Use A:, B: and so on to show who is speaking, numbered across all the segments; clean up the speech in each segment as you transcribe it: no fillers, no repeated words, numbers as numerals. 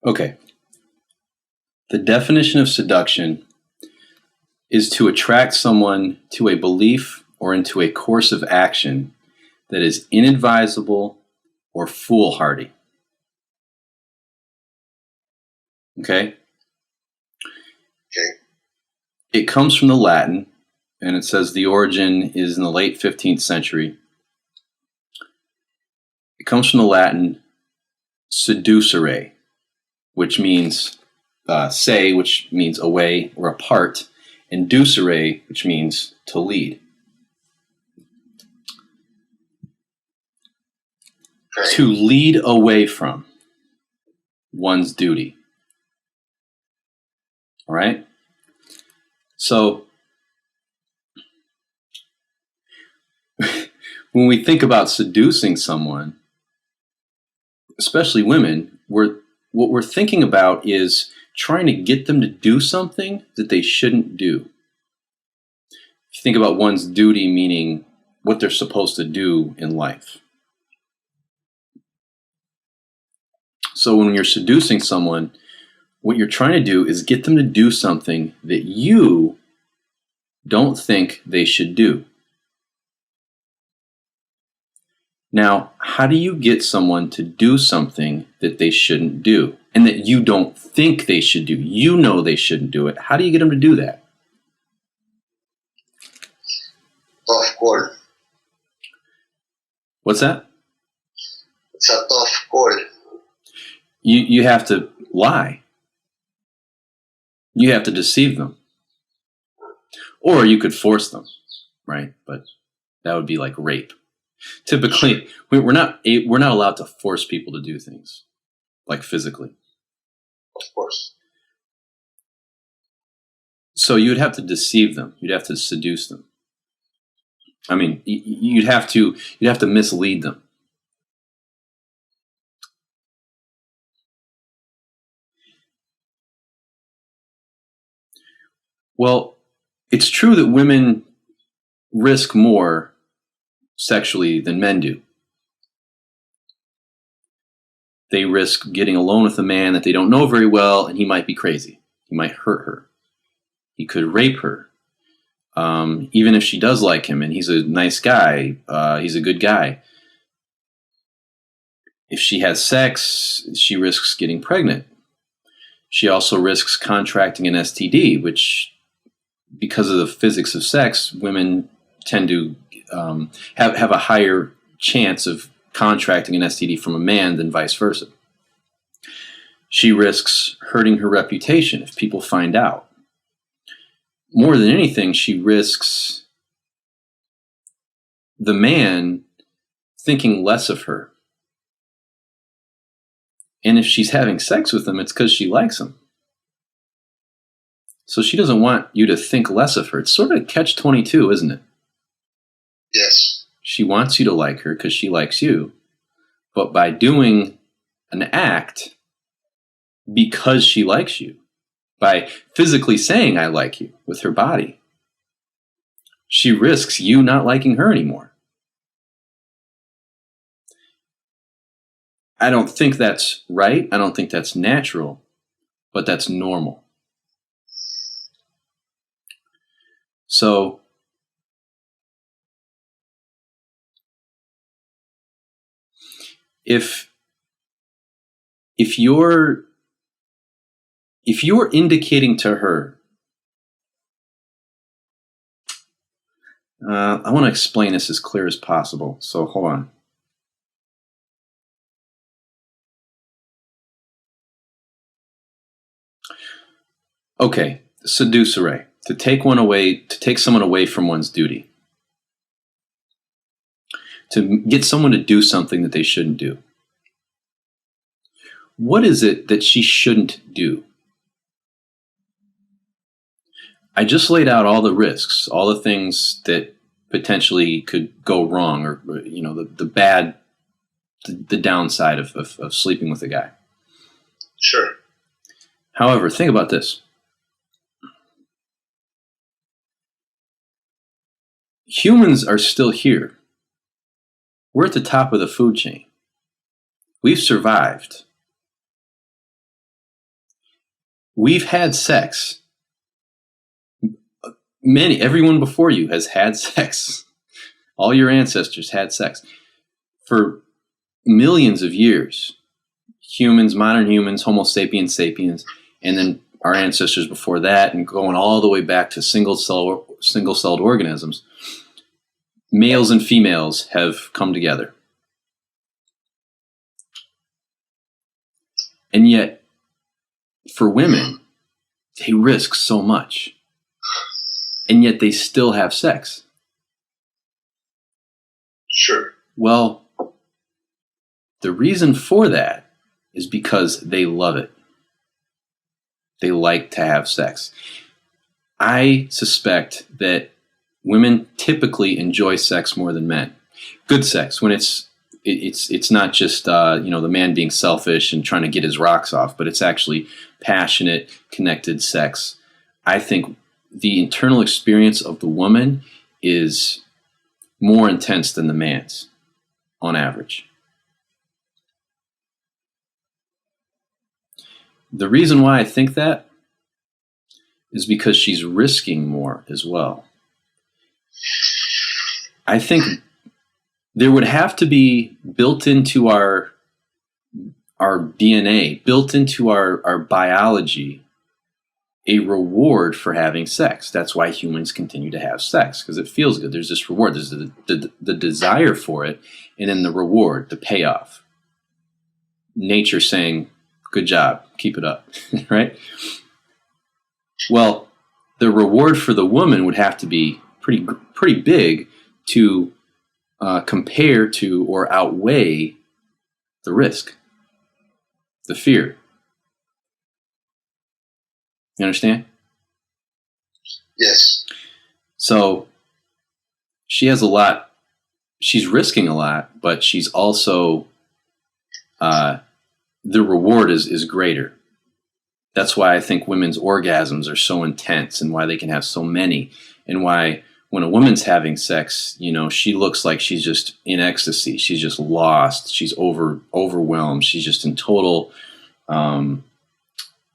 A: Okay. The definition of seduction is to attract someone to a belief or into a course of action that is inadvisable or foolhardy. Okay?
B: Okay.
A: It comes from the Latin, and it says the origin is in the late 15th century. It comes from the Latin seducere, which means se, which means away or apart, and ducere, which means to lead.
B: Okay.
A: To lead away from one's duty. All right? So, when we think about seducing someone, especially women, what we're thinking about is trying to get them to do something that they shouldn't do. If you think about one's duty, meaning what they're supposed to do in life. So when you're seducing someone, what you're trying to do is get them to do something that you don't think they should do. Now, how do you get someone to do something that they shouldn't do and that you don't think they should do? You know they shouldn't do it. How do you get them to do that?
B: Tough call.
A: What's that?
B: It's a tough call.
A: You have to lie. You have to deceive them. Or you could force them, right? But that would be like rape. Typically, we're not allowed to force people to do things, like physically.
B: Of course.
A: So you would have to deceive them. You'd have to seduce them. I mean, you'd have to mislead them. Well, it's true that women risk more sexually than men do. They risk getting alone with a man that they don't know very well, and he might be crazy. He might hurt her. He could rape her. Even if she does like him and he's a nice guy, he's a good guy. If she has sex, she risks getting pregnant. She also risks contracting an STD, which, because of the physics of sex, women tend to have a higher chance of contracting an STD from a man than vice versa. She risks hurting her reputation if people find out. More than anything, she risks the man thinking less of her. And if she's having sex with him, it's because she likes him. So she doesn't want you to think less of her. It's sort of a catch-22, isn't it?
B: Yes.
A: She wants you to like her because she likes you. But by doing an act because she likes you, by physically saying I like you with her body, she risks you not liking her anymore. I don't think that's right. I don't think that's natural, but that's normal. So if you're indicating to her, I want to explain this as clear as possible. So hold on. Okay, seducere, to take someone away from one's duty. To get someone to do something that they shouldn't do. What is it that she shouldn't do? I just laid out all the risks, all the things that potentially could go wrong, or the downside of sleeping with a guy.
B: Sure.
A: However, think about this. Humans are still here. We're at the top of the food chain. We've survived. We've had sex. Everyone before you has had sex. All your ancestors had sex for millions of years. Humans, modern humans, Homo sapiens sapiens, and then our ancestors before that, and going all the way back to single-celled organisms. Males and females have come together. And yet, for women, they risk so much. And yet they still have sex.
B: Sure.
A: Well, the reason for that is because they love it. They like to have sex. I suspect that women typically enjoy sex more than men. Good sex, when it's not just the man being selfish and trying to get his rocks off, but it's actually passionate, connected sex. I think the internal experience of the woman is more intense than the man's, on average. The reason why I think that is because she's risking more as well. I think there would have to be built into our DNA, built into our biology, a reward for having sex. That's why humans continue to have sex, because it feels good. There's this reward. There's the desire for it, and then the reward, the payoff. Nature saying, good job, keep it up, right? Well, the reward for the woman would have to be pretty big to compare to or outweigh the risk, the fear. You understand?
B: Yes.
A: So she has a lot. She's risking a lot, but she's also the reward is greater. That's why I think women's orgasms are so intense, and why they can have so many, and why when a woman's having sex, she looks like she's just in ecstasy. She's just lost. She's overwhelmed. She's just in total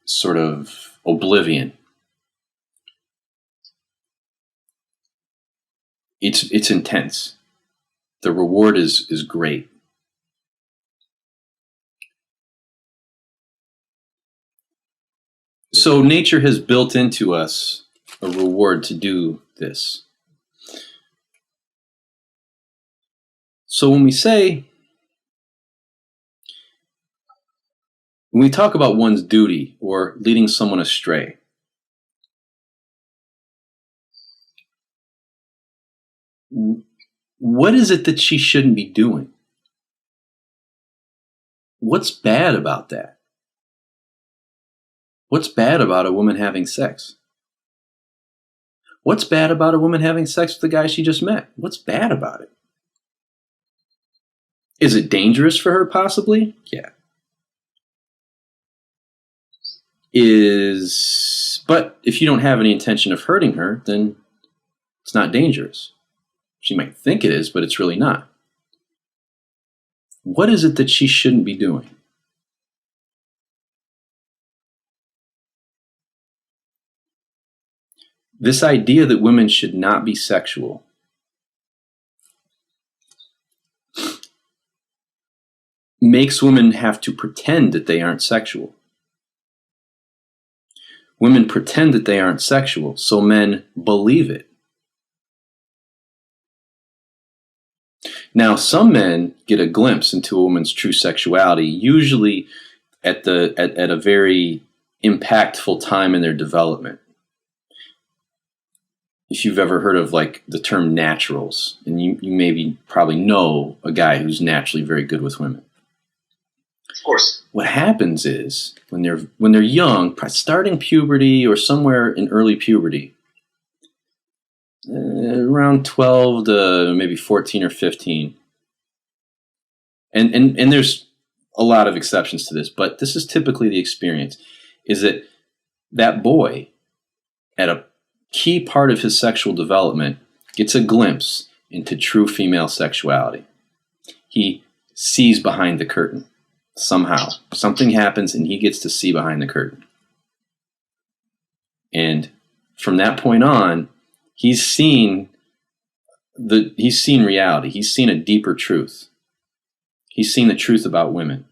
A: sort of oblivion. It's intense. The reward is great. So nature has built into us a reward to do this. So when we talk about one's duty or leading someone astray, what is it that she shouldn't be doing? What's bad about that? What's bad about a woman having sex? What's bad about a woman having sex with the guy she just met? What's bad about it? Is it dangerous for her, possibly? Yeah. But if you don't have any intention of hurting her, then it's not dangerous. She might think it is, but it's really not. What is it that she shouldn't be doing? This idea that women should not be sexual makes women have to pretend that they aren't sexual. Women pretend that they aren't sexual, so men believe it. Now, some men get a glimpse into a woman's true sexuality, usually at a very impactful time in their development. If you've ever heard of the term naturals, and you probably know a guy who's naturally very good with women.
B: Of course.
A: What happens is when they're young, starting puberty or somewhere in early puberty, around 12 to maybe 14 or 15, and there's a lot of exceptions to this, but this is typically the experience, is that boy at a key part of his sexual development gets a glimpse into true female sexuality. He sees behind the curtain. Somehow, something happens and he gets to see behind the curtain. And from that point on, he's seen reality. He's seen a deeper truth. He's seen the truth about women.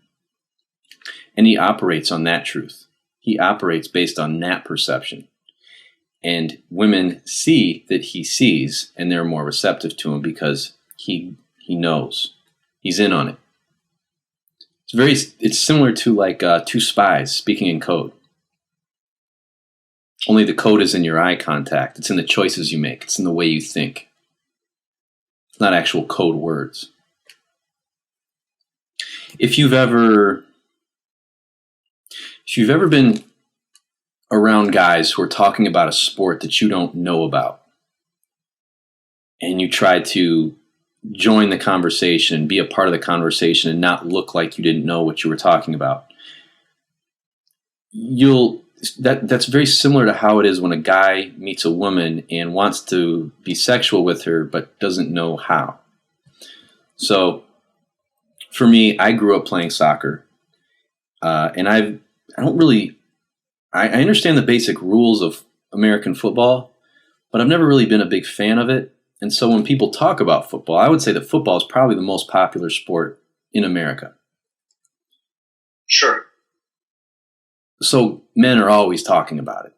A: And he operates on that truth. He operates based on that perception. And women see that he sees, and they're more receptive to him because he knows. He's in on it. It's similar to like two spies speaking in code. Only the code is in your eye contact. It's in the choices you make. It's in the way you think. It's not actual code words. If you've ever been around guys who are talking about a sport that you don't know about, and you try to join the conversation, be a part of the conversation, and not look like you didn't know what you were talking about, that's very similar to how it is when a guy meets a woman and wants to be sexual with her but doesn't know how. So for me, I grew up playing soccer, and I understand the basic rules of American football, but I've never really been a big fan of it. And so when people talk about football, I would say that football is probably the most popular sport in America.
B: Sure.
A: So men are always talking about it.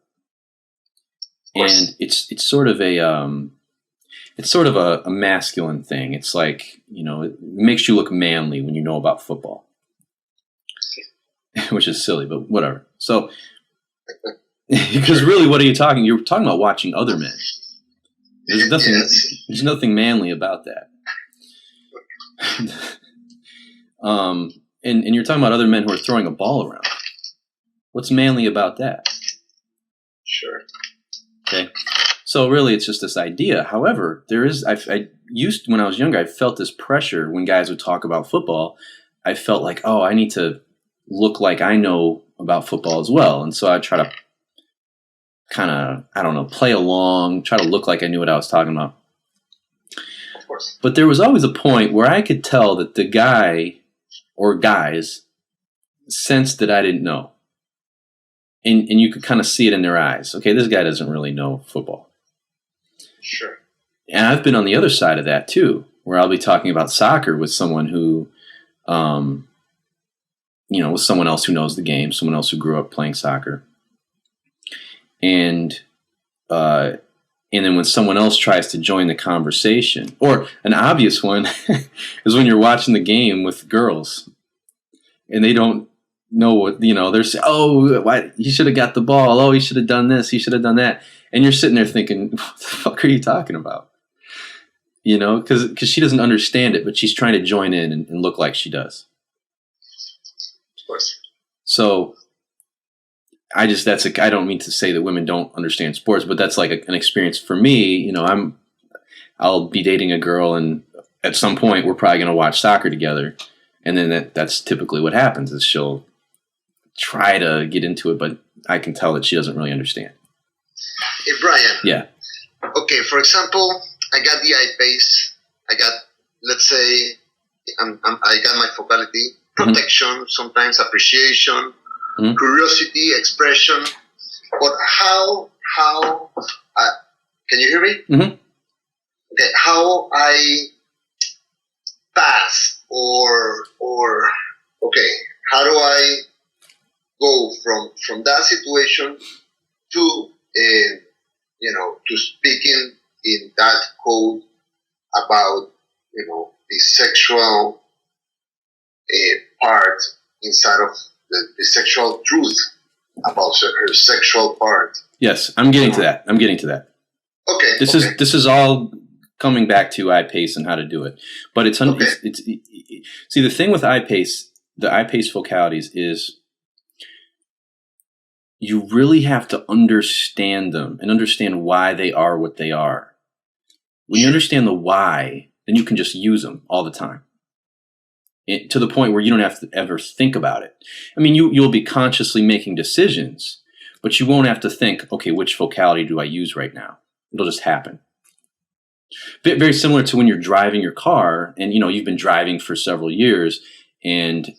A: And it's sort of a masculine thing. It's like, it makes you look manly when you know about football. Which is silly, but whatever. So because really, what are you talking? You're talking about watching other men. There's nothing manly about that. And you're talking about other men who are throwing a ball around. What's manly about that?
B: Sure.
A: Okay. So really, it's just this idea. However, when I was younger, I felt this pressure when guys would talk about football. I felt like, I need to look like I know about football as well. And so I try to kind of, play along, try to look like I knew what I was talking about.
B: Of course. But
A: there was always a point where I could tell that the guy or guys sensed that I didn't know. And you could kind of see it in their eyes. Okay, this guy doesn't really know football.
B: Sure.
A: And I've been on the other side of that too, where I'll be talking about soccer with someone who, with someone else who knows the game, someone else who grew up playing soccer. And then when someone else tries to join the conversation, or an obvious one is when you're watching the game with girls and they don't know what, they're saying, why, he should have got the ball. He should have done this. He should have done that. And you're sitting there thinking, what the fuck are you talking about? Because she doesn't understand it, but she's trying to join in and look like she does.
B: Of course.
A: So I don't mean to say that women don't understand sports, but that's like an experience for me. I'll be dating a girl, and at some point we're probably going to watch soccer together. And then that's typically what happens is she'll try to get into it, but I can tell that she doesn't really understand.
B: Hey, Brian.
A: Yeah.
B: Okay, for example, I got the I-PACE. I got, let's say, I got my focality, protection, sometimes appreciation, curiosity, expression. But how can you hear me?
A: Mm-hmm.
B: Okay, how I pass or how do I go from that situation to to speaking in that code about the sexual part inside of the sexual truth about her sexual part.
A: Yes, I'm getting to that.
B: Okay.
A: This is all coming back to I-PACE and how to do it. But it's see, the thing with I-PACE, the I-PACE focalities is you really have to understand them and understand why they are what they are. When you understand the why, then you can just use them all the time. To the point where you don't have to ever think about it. I mean, you'll be consciously making decisions, but you won't have to think, okay, which focality do I use right now? It'll just happen. Very similar to when you're driving your car and, you've been driving for several years and,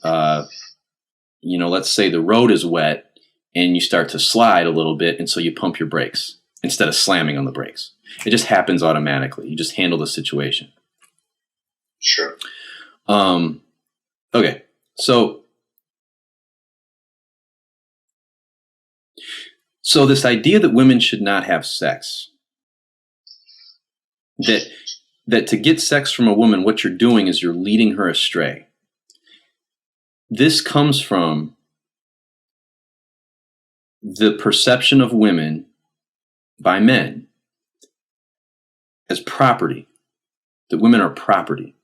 A: let's say the road is wet and you start to slide a little bit, and so you pump your brakes instead of slamming on the brakes. It just happens automatically. You just handle the situation.
B: Sure.
A: Okay, so this idea that women should not have sex, that to get sex from a woman, what you're doing is you're leading her astray. This comes from the perception of women by men as property, that women are property.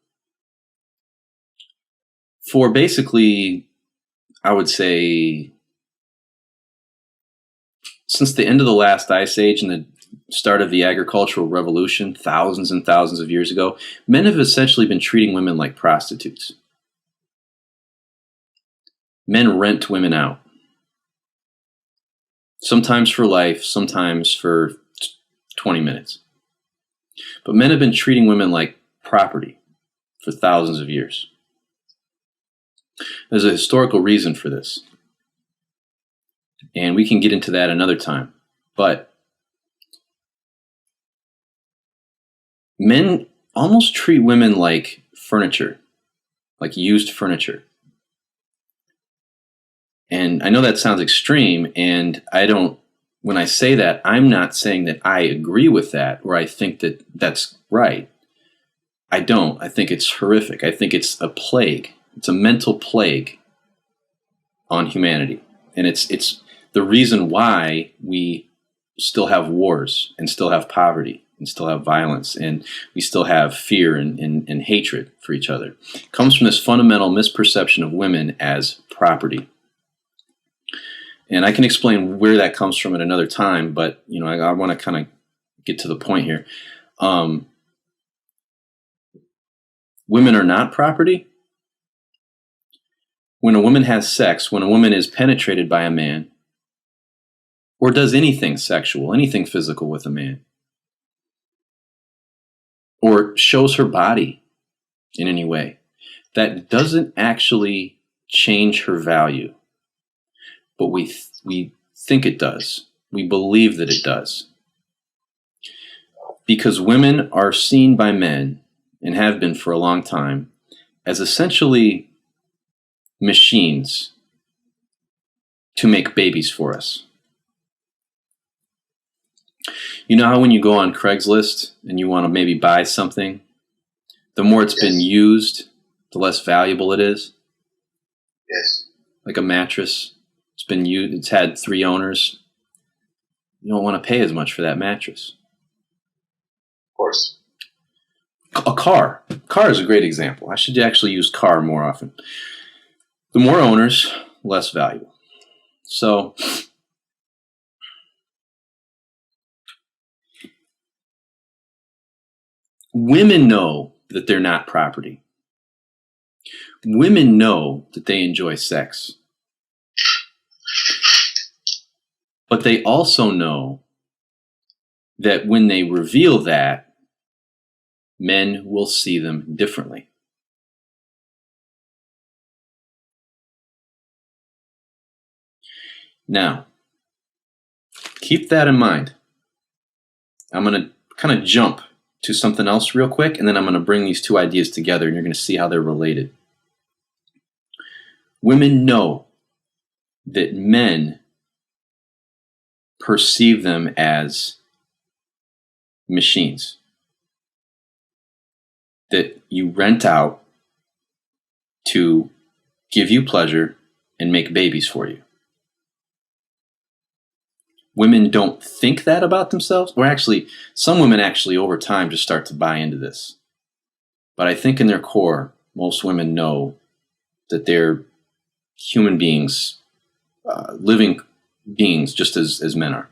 A: For basically, I would say, since the end of the last ice age and the start of the agricultural revolution, thousands and thousands of years ago, men have essentially been treating women like prostitutes. Men rent women out. Sometimes for life, sometimes for 20 minutes. But men have been treating women like property for thousands of years. There's a historical reason for this. And we can get into that another time. But men almost treat women like furniture, like used furniture. And I know that sounds extreme, and when I say that, I'm not saying that I agree with that or I think that that's right. I don't. I think it's horrific. I think it's a plague. It's a mental plague on humanity. And it's the reason why we still have wars and still have poverty and still have violence and we still have fear and hatred for each other. It comes from this fundamental misperception of women as property. And I can explain where that comes from at another time, but I want to kind of get to the point here. Women are not property. When a woman has sex, when a woman is penetrated by a man, or does anything sexual, anything physical with a man, or shows her body in any way, that doesn't actually change her value. But we think it does. We believe that it does. Because women are seen by men, and have been for a long time, as essentially machines to make babies for us. You know how when you go on Craigslist and you want to maybe buy something, the more it's been used, the less valuable it is?
B: Yes.
A: Like a mattress. It's been used, it's had 3 owners. You don't want to pay as much for that mattress.
B: Of course.
A: A car. Car is a great example. I should actually use car more often. The more owners, less valuable. So, women know that they're not property. Women know that they enjoy sex. But they also know that when they reveal that, men will see them differently. Now, keep that in mind. I'm going to kind of jump to something else real quick, and then I'm going to bring these two ideas together, and you're going to see how they're related. Women know that men perceive them as machines that you rent out to give you pleasure and make babies for you. Women don't think that about themselves, or actually, some women actually over time just start to buy into this. But I think in their core, most women know that they're human beings, living beings, just as men are.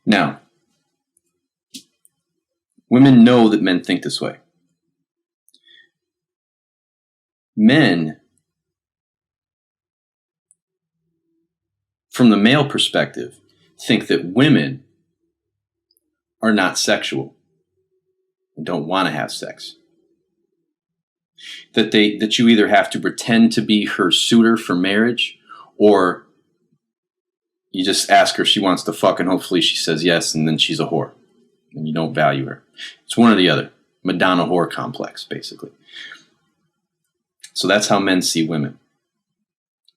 A: Now, women know that men think this way. Men, from the male perspective, think that women are not sexual and don't want to have sex. that you either have to pretend to be her suitor for marriage, or you just ask her if she wants to fuck, and hopefully she says yes, and then she's a whore, and you don't value her. It's one or the other. Madonna whore complex, basically. So that's how men see women.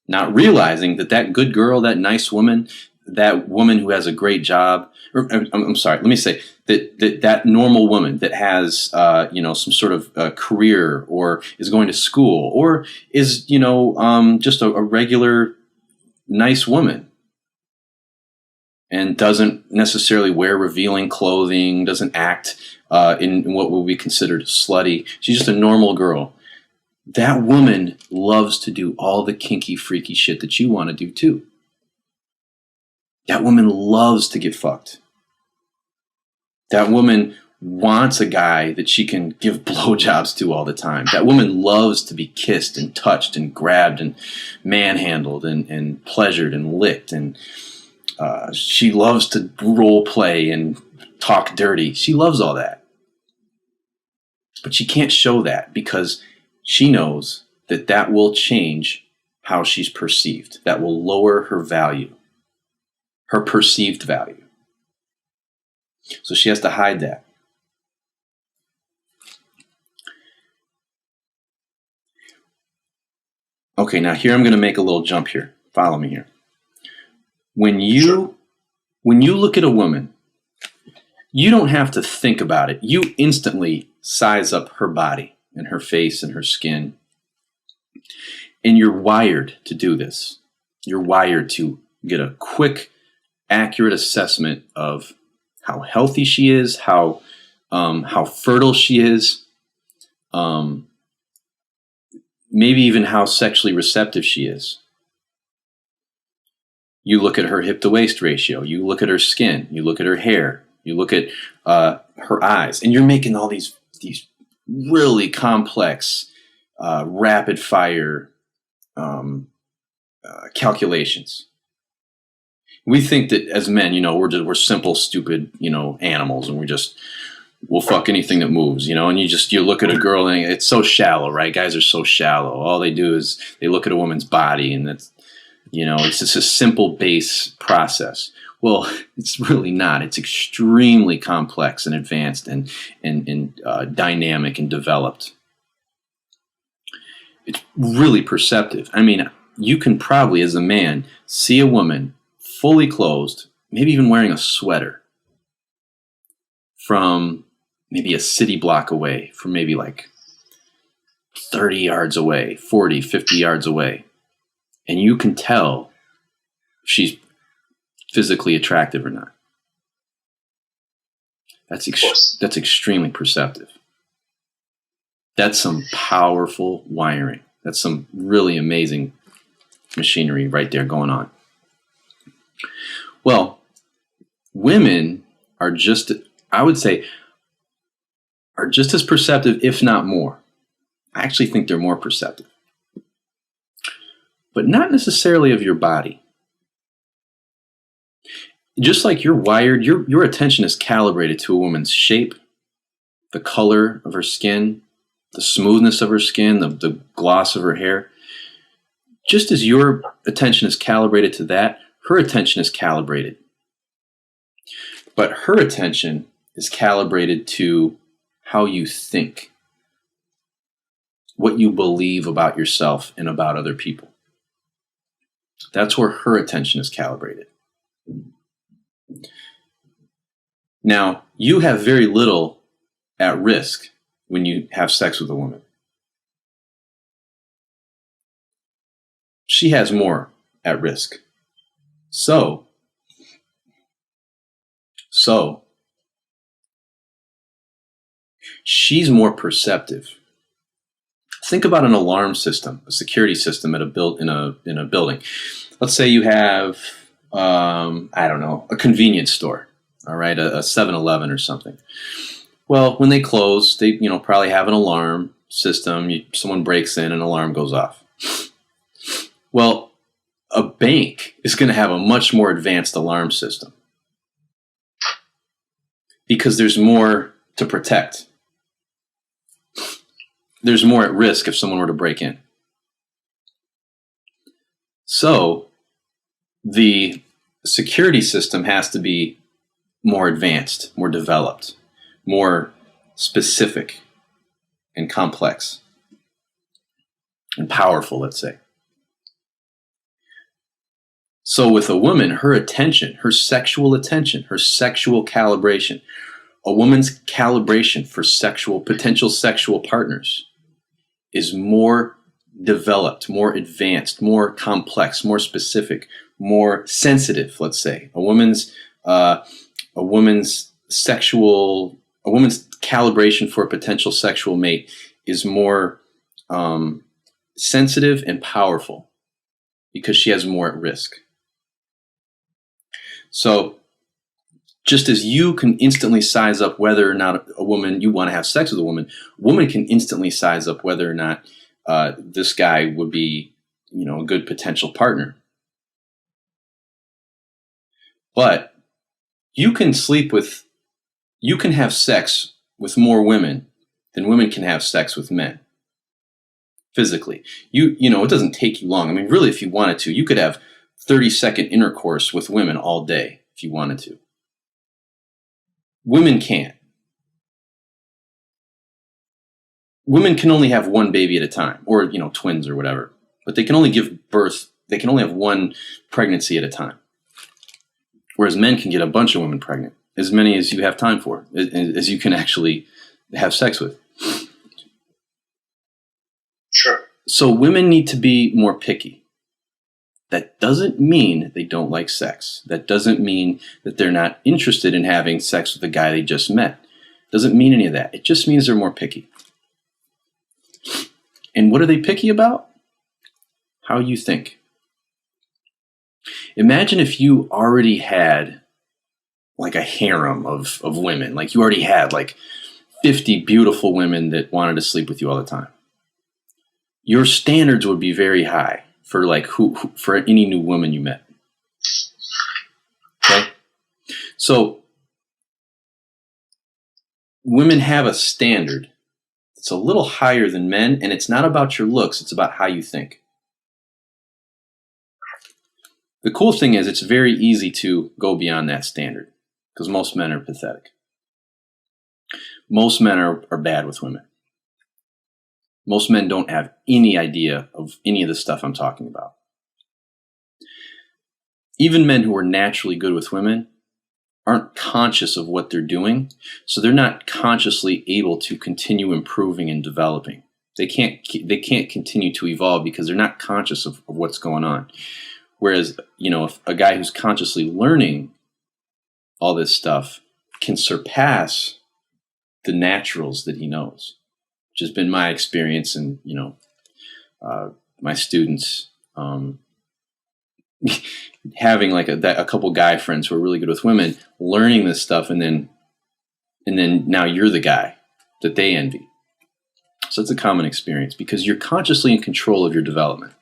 A: Not realizing that good girl, that nice woman, that woman who has a great job, or I'm sorry, let me say that normal woman that has some sort of career, or is going to school, or is just a regular nice woman, and doesn't necessarily wear revealing clothing, doesn't act in what would be considered slutty. She's just a normal girl. That woman loves to do all the kinky, freaky shit that you want to do too. That woman loves to get fucked. That woman wants a guy that she can give blowjobs to all the time. That woman loves to be kissed and touched and grabbed and manhandled and pleasured and licked. And she loves to role play and talk dirty. She loves all that. But she can't show that because she knows that will change how she's perceived. That will lower her value, her perceived value. So she has to hide that. Okay, now here I'm going to make a little jump here. Follow me here. When you look at a woman, you don't have to think about it. You instantly size up her body and her face and her skin. And you're wired to do this. You're wired to get a quick, accurate assessment of how healthy she is, how fertile she is, maybe even how sexually receptive she is. You look at her hip to waist ratio. You look at her skin. You look at her hair. You look at her eyes, and you're making all these really complex, rapid fire calculations. We think that as men, we're simple, stupid, animals, and we'll fuck anything that moves, and you look at a girl and it's so shallow, right? Guys are so shallow. All they do is they look at a woman's body, and that's, it's just a simple base process. Well, it's really not. It's extremely complex and advanced and dynamic and developed. It's really perceptive. I mean, you can probably, as a man, see a woman fully clothed, maybe even wearing a sweater, from maybe a city block away, from maybe like 30 yards away, 40, 50 yards away. And you can tell if she's physically attractive or not. That's extremely perceptive. That's some powerful wiring. That's some really amazing machinery right there going on. Well, women are just as perceptive, if not more. I actually think they're more perceptive. But not necessarily of your body. Just like you're wired, your attention is calibrated to a woman's shape, the color of her skin, the smoothness of her skin, the gloss of her hair. Just as your attention is calibrated to that, her attention is calibrated. But her attention is calibrated to how you think, what you believe about yourself and about other people. That's where her attention is calibrated. Now, you have very little at risk when you have sex with a woman. She has more at risk. So she's more perceptive. Think about an alarm system, a security system in a building. Let's say you have, a convenience store, all right, a 7-Eleven or something. Well, when they close, they probably have an alarm system. Someone breaks in, an alarm goes off. Well, a bank is going to have a much more advanced alarm system because there's more to protect. there's more at risk if someone were to break in. So the security system has to be more advanced, more developed, more specific and complex and powerful, let's say. So with a woman, her attention, her sexual calibration, a woman's calibration for potential sexual partners is more developed, more advanced, more complex, more specific, more sensitive, let's say. A woman's calibration for a potential sexual mate is more sensitive and powerful because she has more at risk. So just as you can instantly size up whether or not you want to have sex with a woman can instantly size up whether or not this guy would be, a good potential partner. But you can have sex with more women than women can have sex with men. Physically. It doesn't take you long. I mean, really, if you wanted to, you could have 30-second intercourse with women all day if you wanted to. Women can't. Women can only have one baby at a time, or, twins or whatever. But they can only give birth, they can only have one pregnancy at a time. Whereas men can get a bunch of women pregnant, as many as you have time for, as you can actually have sex with.
B: Sure.
A: So women need to be more picky. That doesn't mean they don't like sex. That doesn't mean that they're not interested in having sex with the guy they just met. Doesn't mean any of that. It just means they're more picky. And what are they picky about? How you think. Imagine if you already had like a harem of women. Like you already had like 50 beautiful women that wanted to sleep with you all the time. Your standards would be very high for for any new woman you met. Okay? So women have a standard. It's a little higher than men, and it's not about your looks, it's about how you think. The cool thing is it's very easy to go beyond that standard because most men are pathetic. Most men are bad with women. Most men don't have any idea of any of the stuff I'm talking about. Even men who are naturally good with women aren't conscious of what they're doing, so they're not consciously able to continue improving and developing. They can't continue to evolve because they're not conscious of what's going on. Whereas, if a guy who's consciously learning all this stuff can surpass the naturals that he knows, which has been my experience and, my students having like a couple guy friends who are really good with women, learning this stuff, and then now you're the guy that they envy. So it's a common experience because you're consciously in control of your development.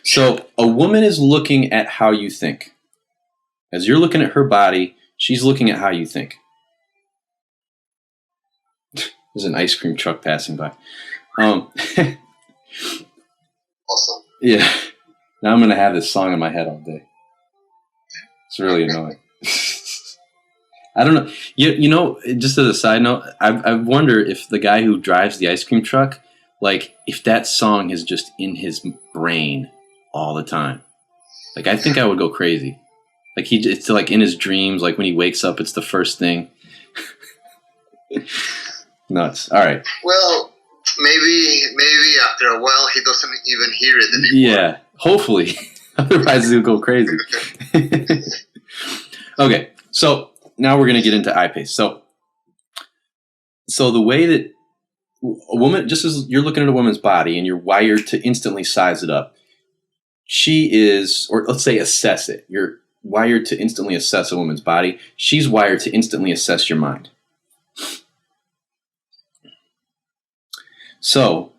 A: So a woman is looking at how you think. As you're looking at her body, she's looking at how you think. There's an ice cream truck passing by.
B: Awesome.
A: Yeah. Now I'm going to have this song in my head all day. It's really annoying. I don't know. Just as a side note, I wonder if the guy who drives the ice cream truck, like, if that song is just in his brain all the time. Like, I think I would go crazy. Like, it's like in his dreams, like when he wakes up, it's the first thing. Nuts. All right.
B: Well, maybe after a while he doesn't even hear it anymore.
A: Yeah, hopefully. Otherwise he'll go crazy. Okay, so now we're going to get into eye pace. So the way that a woman, just as you're looking at a woman's body and you're wired to instantly size it up, she is, or let's say assess it. You're wired to instantly assess a woman's body. She's wired to instantly assess your mind. So,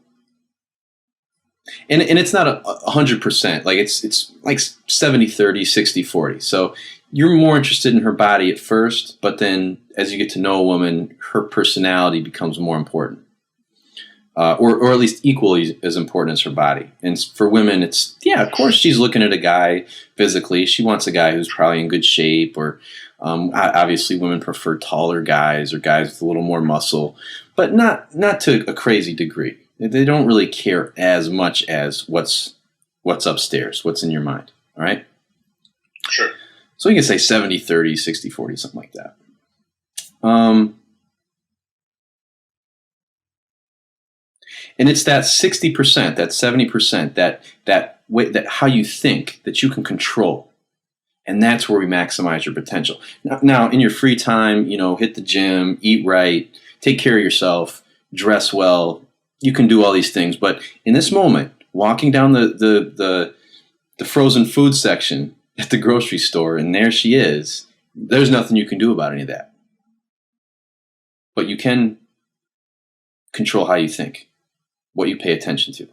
A: and it's not 100%, like it's like 70-30, 60-40. So you're more interested in her body at first, but then as you get to know a woman, her personality becomes more important. Or at least equally as important as her body. And for women, it's, yeah, of course she's looking at a guy physically. She wants a guy who's probably in good shape, or obviously women prefer taller guys or guys with a little more muscle, but not to a crazy degree. They don't really care as much as what's upstairs, what's in your mind, all right?
B: Sure.
A: So you can say 70-30, 60-40, something like that. And it's that 60%, that 70%, that way, that how you think, that you can control. And that's where we maximize your potential. Now, in your free time, hit the gym, eat right, take care of yourself, dress well. You can do all these things. But in this moment, walking down the frozen food section at the grocery store, and there she is, there's nothing you can do about any of that. But you can control how you think, what you pay attention to.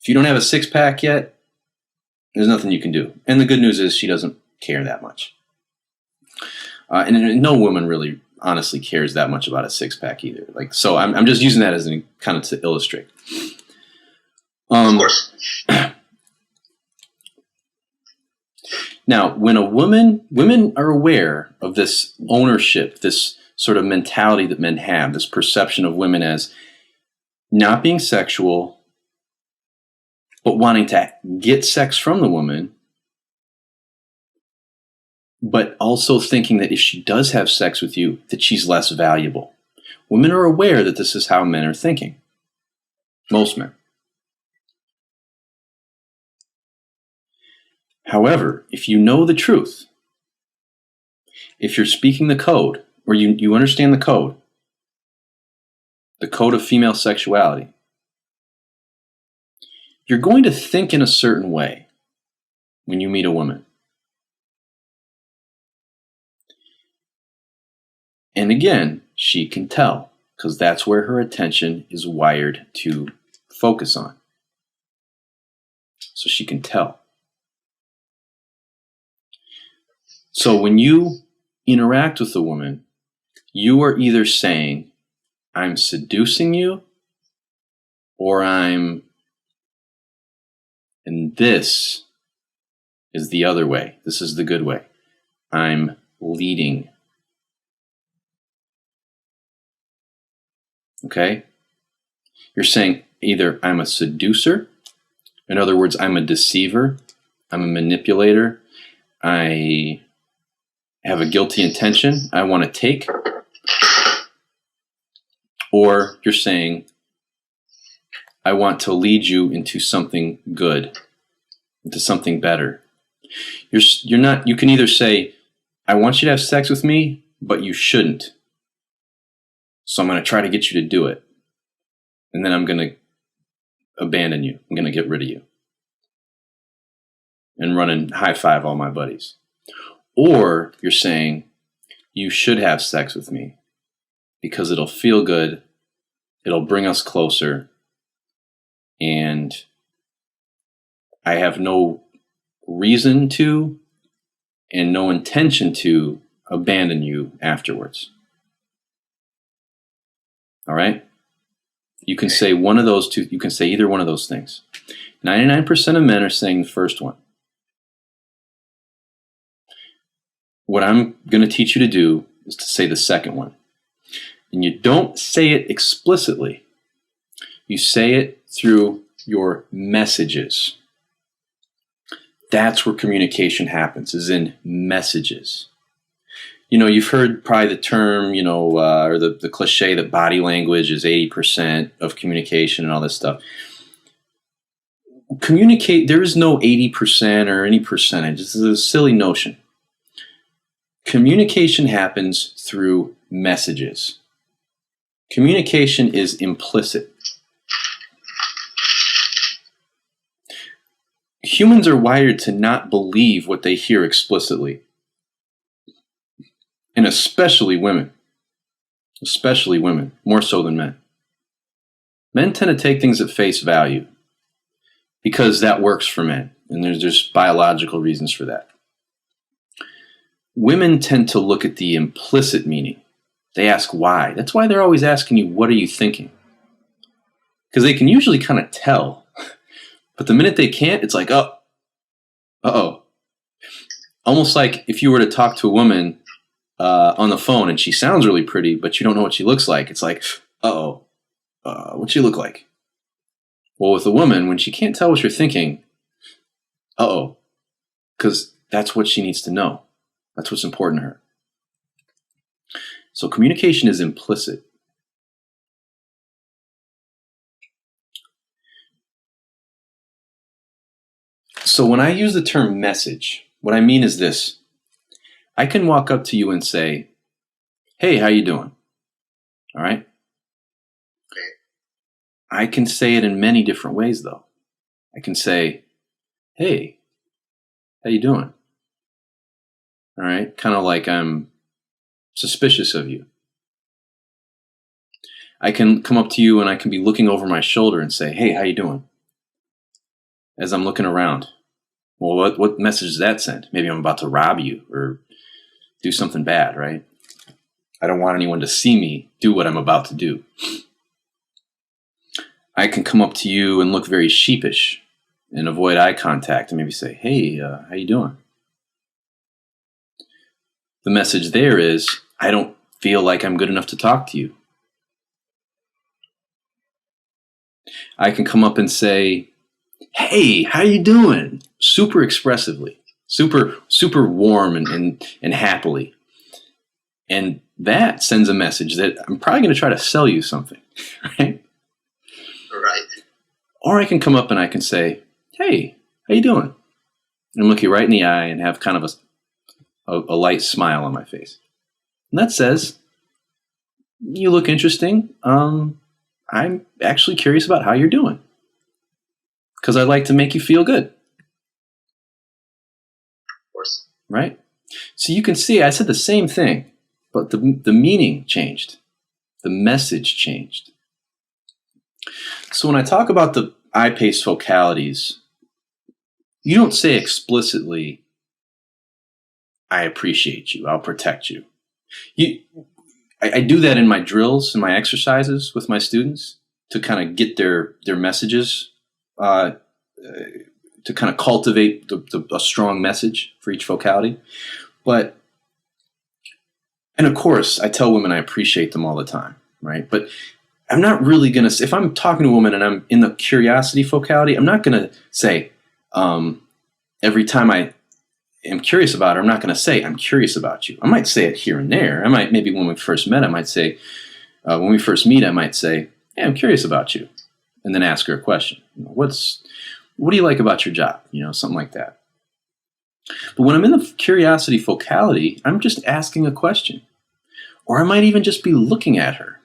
A: If you don't have a six-pack yet, there's nothing you can do. And the good news is she doesn't care that much. And no woman really honestly cares that much about a six-pack either. So I'm just using that as kind of to illustrate.
B: Of course.
A: Now, when women are aware of this ownership, this sort of mentality that men have, this perception of women as not being sexual, but wanting to get sex from the woman, but also thinking that if she does have sex with you, that she's less valuable. Women are aware that this is how men are thinking. Most men. However, if you know the truth, if you're speaking the code, or you understand the code of female sexuality, you're going to think in a certain way when you meet a woman. And again, she can tell, because that's where her attention is wired to focus on. So she can tell. So when you interact with a woman, you are either saying, I'm seducing you, or and this is the other way. This is the good way. I'm leading. Okay? You're saying either I'm a seducer, in other words, I'm a deceiver, I'm a manipulator, I have a guilty intention, I want to take, or you're saying, I want to lead you into something good, into something better. You're not. You can either say, I want you to have sex with me, but you shouldn't. So I'm going to try to get you to do it. And then I'm going to abandon you. I'm going to get rid of you. And run and high five all my buddies. Or you're saying, you should have sex with me because it'll feel good. It'll bring us closer. And I have no reason to and no intention to abandon you afterwards. All right? You can say one of those two. You can say either one of those things. 99% of men are saying the first one. What I'm going to teach you to do is to say the second one. And you don't say it explicitly. You say it through your messages. That's where communication happens, is in messages. You've heard probably the term, or the cliche that body language is 80% of communication and all this stuff. There is no 80% or any percentage. This is a silly notion. Communication happens through messages. Communication is implicit. Humans are wired to not believe what they hear explicitly. And especially women. Especially women, more so than men. Men tend to take things at face value because that works for men. And there's biological reasons for that. women tend to look at the implicit meaning. They ask why. That's why they're always asking you, what are you thinking? Because they can usually kind of tell. But the minute they can't, it's like, oh, uh-oh. Almost like if you were to talk to a woman on the phone and she sounds really pretty, but you don't know what she looks like. It's like, uh-oh, what's she look like? Well, with a woman, when she can't tell what you're thinking, uh-oh, because that's what she needs to know. That's what's important to her. So communication is implicit. So when I use the term message, what I mean is this. I can walk up to you and say, hey, how you doing? All right? I can say it in many different ways, though. I can say, hey, how you doing? All right? Kind of like I'm suspicious of you. I can come up to you and I can be looking over my shoulder and say, hey, how you doing? As I'm looking around. Well, what message does that send? Maybe I'm about to rob you or do something bad, right? I don't want anyone to see me do what I'm about to do. I can come up to you and look very sheepish and avoid eye contact and maybe say, hey, how you doing? The message there is, I don't feel like I'm good enough to talk to you. I can come up and say, hey, how you doing? Super expressively, super warm and happily. And that sends a message that I'm probably going to try to sell you something, right?
B: Right.
A: Or I can come up and I can say, hey, how you doing? And look you right in the eye and have kind of a light smile on my face. And that says, you look interesting. I'm actually curious about how you're doing. Because I'd like to make you feel good. Of
B: course.
A: Right? So you can see I said the same thing, but the meaning changed. The message changed. So when I talk about the I-PACE focalities, you don't say explicitly, I appreciate you, I'll protect you. I do that in my drills and my exercises with my students to kind of get their messages, to kind of cultivate a strong message for each vocality. And of course, I tell women I appreciate them all the time, right? But I'm not really going to, if I'm talking to a woman and I'm in the curiosity focality, I'm not going to say, every time I am curious about her, I'm not going to say, I'm curious about you. I might say it here and there. I might, maybe when we first met, I might say, when we first meet, I might say, hey, I'm curious about you. And then ask her a question. What do you like about your job? Something like that. But when I'm in the curiosity focality, I'm just asking a question. Or I might even just be looking at her.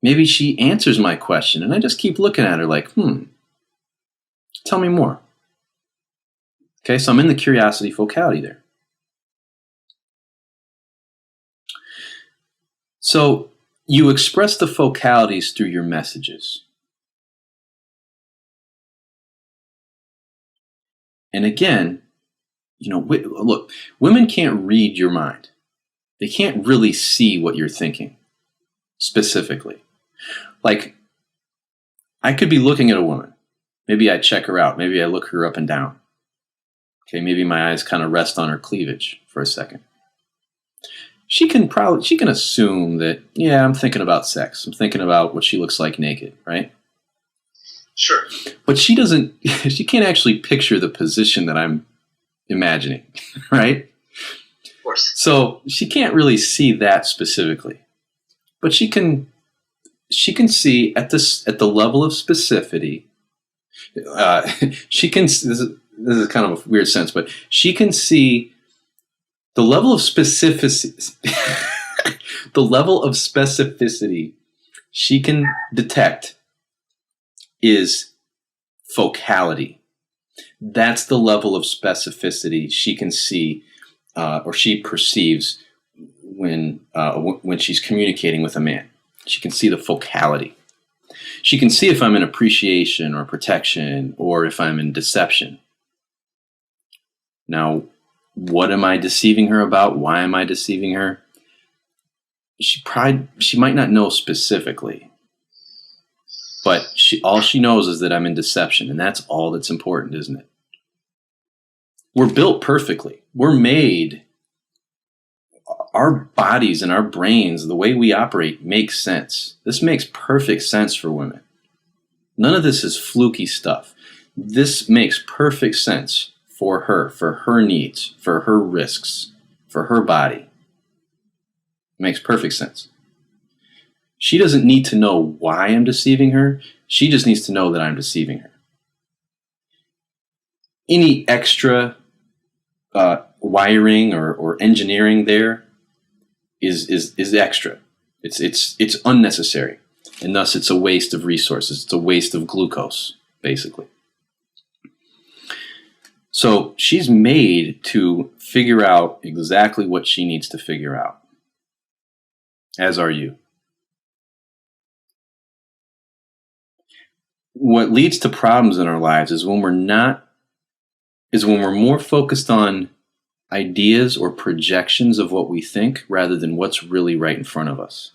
A: Maybe she answers my question and I just keep looking at her like, tell me more. Okay, so I'm in the curiosity focality there. So you express the focalities through your messages. And again, look, women can't read your mind. They can't really see what you're thinking specifically. Like, I could be looking at a woman. Maybe I check her out. Maybe I look her up and down. Okay, maybe my eyes kind of rest on her cleavage for a second. She can assume that, yeah, I'm thinking about sex. I'm thinking about what she looks like naked, right?
B: Sure.
A: But she can't actually picture the position that I'm imagining, right?
B: Of course. So
A: she can't really see that specifically. But she can see at the level of specificity, this is kind of a weird sense, but she can see the level of specificity, she can detect is focality. That's the level of specificity she can see or she perceives when she's communicating with a man. She can see the focality. She can see if I'm in appreciation or protection or if I'm in deception. Now, What am I deceiving her about? Why am I deceiving her? She might not know specifically, but all she knows is that I'm in deception, and that's all that's important, isn't it? We're built perfectly. We're made. Our bodies and our brains, the way we operate, makes sense. This makes perfect sense for women. None of this is fluky stuff. This makes perfect sense for her needs, for her risks, for her body. It makes perfect sense. She doesn't need to know why I'm deceiving her. She just needs to know that I'm deceiving her. Any extra wiring or engineering there is extra. It's unnecessary, and thus it's a waste of resources. It's a waste of glucose, basically. So she's made to figure out exactly what she needs to figure out, as are you. What leads to problems in our lives is when we're more focused on ideas or projections of what we think rather than what's really right in front of us.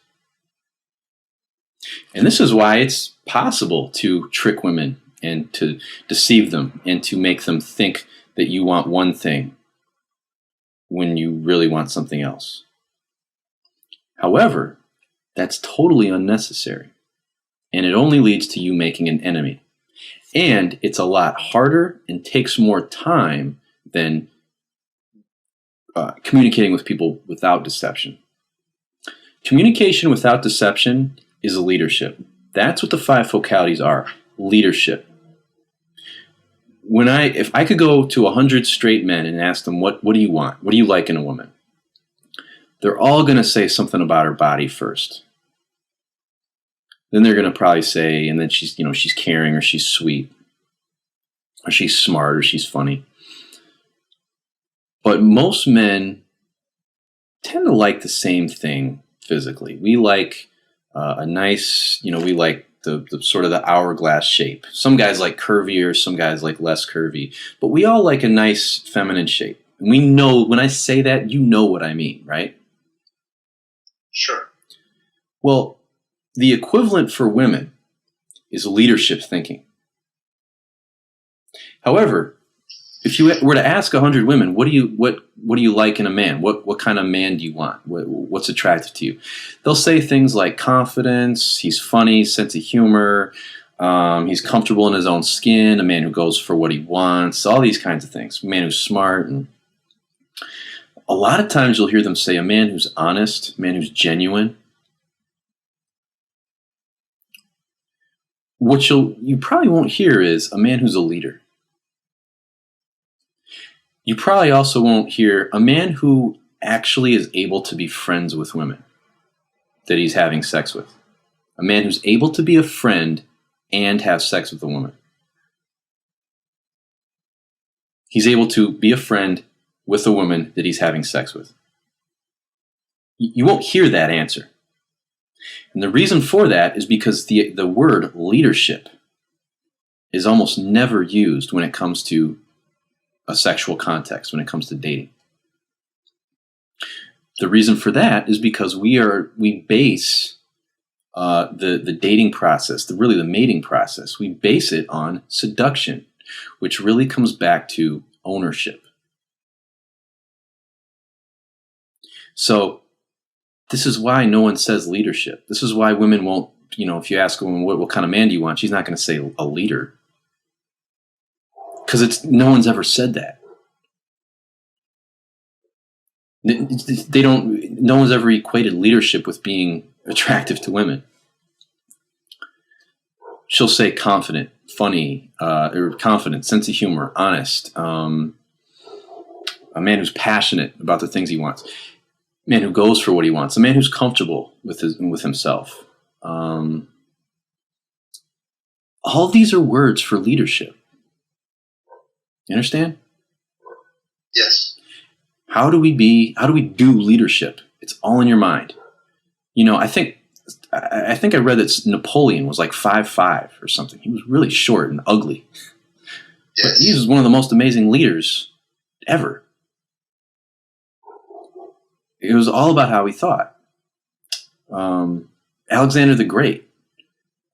A: And this is why it's possible to trick women and to deceive them and to make them think that you want one thing when you really want something else. However, that's totally unnecessary, and it only leads to you making an enemy. And it's a lot harder and takes more time than communicating with people without deception. Communication without deception is leadership. That's what the 5 focalities are: leadership. If I could go to 100 straight men and ask them, what do you want? What do you like in a woman? They're all going to say something about her body first. Then they're going to probably say, and then she's caring, or she's sweet, or she's smart, or she's funny. But most men tend to like the same thing physically. We like a nice, we like the sort of the hourglass shape. Some guys like curvier, some guys like less curvy, but we all like a nice feminine shape. And we know, when I say that, you know what I mean, right?
B: Sure.
A: Well, the equivalent for women is leadership thinking. However, if you were to ask 100 women, what do you like in a man? What kind of man do you want? What's attractive to you? They'll say things like confidence, he's funny, sense of humor, he's comfortable in his own skin, a man who goes for what he wants, all these kinds of things. A man who's smart. And a lot of times you'll hear them say a man who's honest, a man who's genuine. What you probably won't hear is a man who's a leader. You probably also won't hear a man who actually is able to be friends with women that he's having sex with. A man who's able to be a friend and have sex with a woman. He's able to be a friend with a woman that he's having sex with. You won't hear that answer. And the reason for that is because the word leadership is almost never used when it comes to a sexual context, when it comes to dating. The reason for that is because we base the dating process, really the mating process, we base it on seduction, which really comes back to ownership. So this is why no one says leadership. This is why women won't, if you ask a woman what kind of man do you want, she's not going to say a leader. Because no one's ever said that. No one's ever equated leadership with being attractive to women. She'll say confident, funny, or confident, sense of humor, honest, a man who's passionate about the things he wants, a man who goes for what he wants, a man who's comfortable with himself. All these are words for leadership. You understand?
B: Yes.
A: How do we do leadership? It's all in your mind. I think I read that Napoleon was like 5'5" or something. He was really short and ugly.
B: Yes.
A: But he was one of the most amazing leaders ever. it was all about how he thought. Alexander the Great.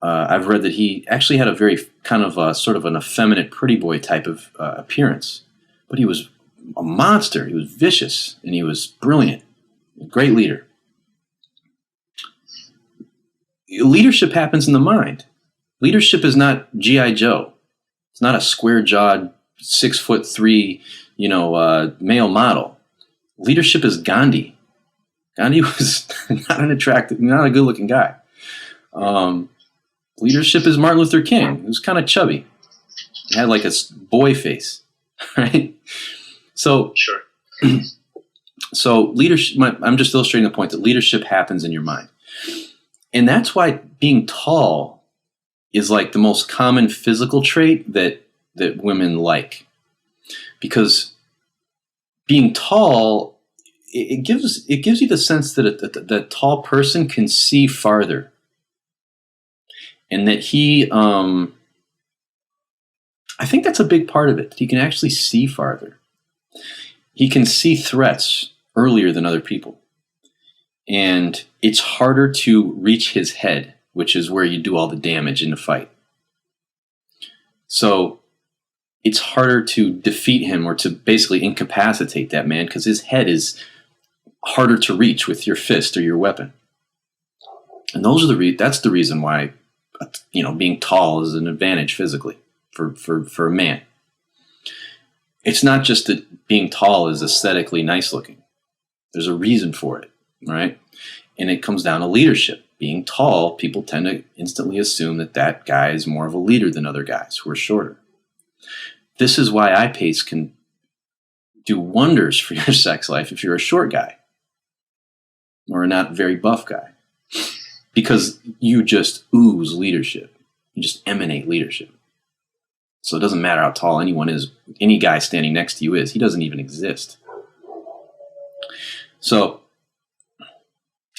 A: I've read that he actually had a very kind of sort of an effeminate pretty boy type of appearance, but he was a monster. He was vicious and he was brilliant, a great leader. Leadership happens in the mind. Leadership is not G.I. Joe. It's not a square-jawed, 6'3", male model. Leadership is Gandhi. Gandhi was not a good-looking guy. Leadership is Martin Luther King. He was kind of chubby. He had like a boy face, right? So,
B: sure.
A: So leadership. I'm just illustrating the point that leadership happens in your mind, and that's why being tall is like the most common physical trait that women like, because being tall, it gives you the sense that that tall person can see farther, and that he, I think that's a big part of it. He can actually see farther. He can see threats earlier than other people, and it's harder to reach his head, which is where you do all the damage in the fight. So it's harder to defeat him or to basically incapacitate that man because his head is harder to reach with your fist or your weapon. And those are that's the reason why, being tall is an advantage physically for a man. It's not just that being tall is aesthetically nice looking. There's a reason for it, right? And it comes down to leadership. Being tall, people tend to instantly assume that guy is more of a leader than other guys who are shorter. This is why eye pace can do wonders for your sex life if you're a short guy or a not very buff guy, because you just ooze leadership. You just emanate leadership. So it doesn't matter how tall anyone is. Any guy standing next to you is. He doesn't even exist. So,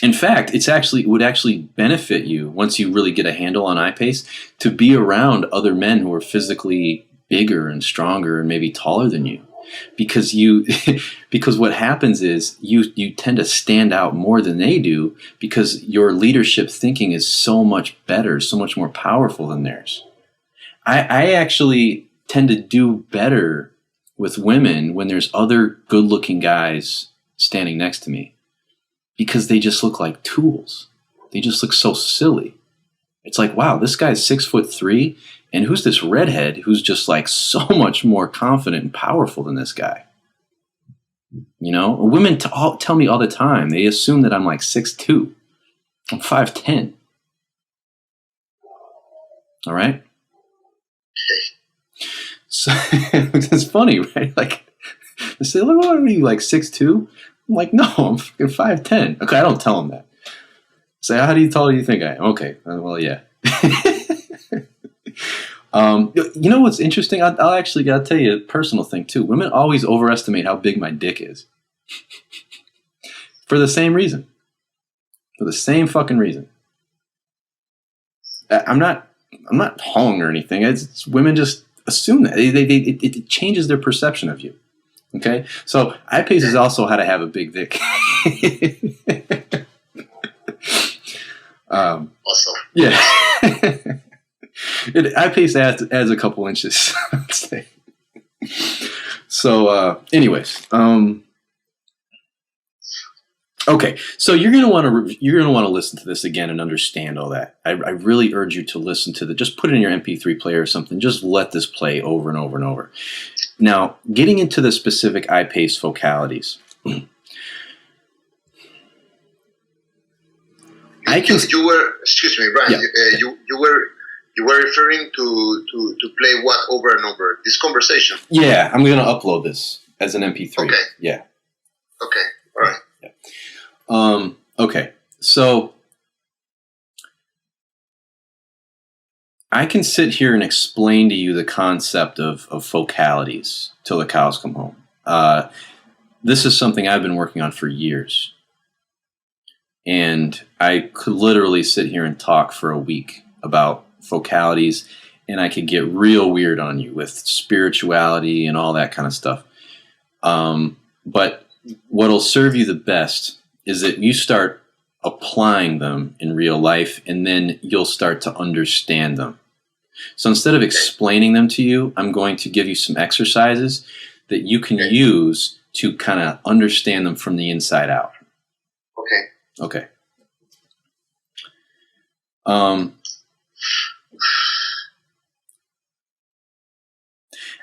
A: in fact, it would actually benefit you once you really get a handle on eye pace to be around other men who are physically bigger and stronger and maybe taller than you, because what happens is you tend to stand out more than they do because your leadership thinking is so much better, so much more powerful than theirs. I actually tend to do better with women when there's other good-looking guys standing next to me, because they just look like tools. They just look so silly. It's like, wow, this guy's 6'3", and who's this redhead who's just like so much more confident and powerful than this guy? Women tell me all the time. They assume that I'm like 6'2". I'm 5'10". All right? So it's funny, right? Like, they say, "Look, what are you, like 6'2"? I'm like, no, I'm fucking 5'10". Okay, I don't tell them that. Say, how tall do you think I am? Okay, well, yeah. You know what's interesting? I'll actually gotta tell you a personal thing too. Women always overestimate how big my dick is. For the same reason. For the same fucking reason. I'm not hung or anything. It's women just assume that. It changes their perception of you. Okay? So eye pace is also how to have a big dick.
B: Also.
A: Yeah. Eye pace adds a couple inches, I'd say. So, anyways, okay. So you're gonna want to listen to this again and understand all that. I really urge you to listen to just put it in your MP3 player or something. Just let this play over and over and over. Now, getting into the specific eye pace vocalities.
B: You were, excuse me, Brian.
A: Yeah.
B: You were referring to play what over and over this conversation.
A: Yeah, I'm gonna upload this as an MP3.
B: Okay.
A: Yeah.
B: Okay. All right.
A: Yeah. Okay. So I can sit here and explain to you the concept of vocalities till the cows come home. This is something I've been working on for years. And I could literally sit here and talk for a week about vocalities, and I could get real weird on you with spirituality and all that kind of stuff. But what'll serve you the best is that you start applying them in real life, and then you'll start to understand them. So instead of explaining them to you, I'm going to give you some exercises that you can use to kind of understand them from the inside out. Okay. I'm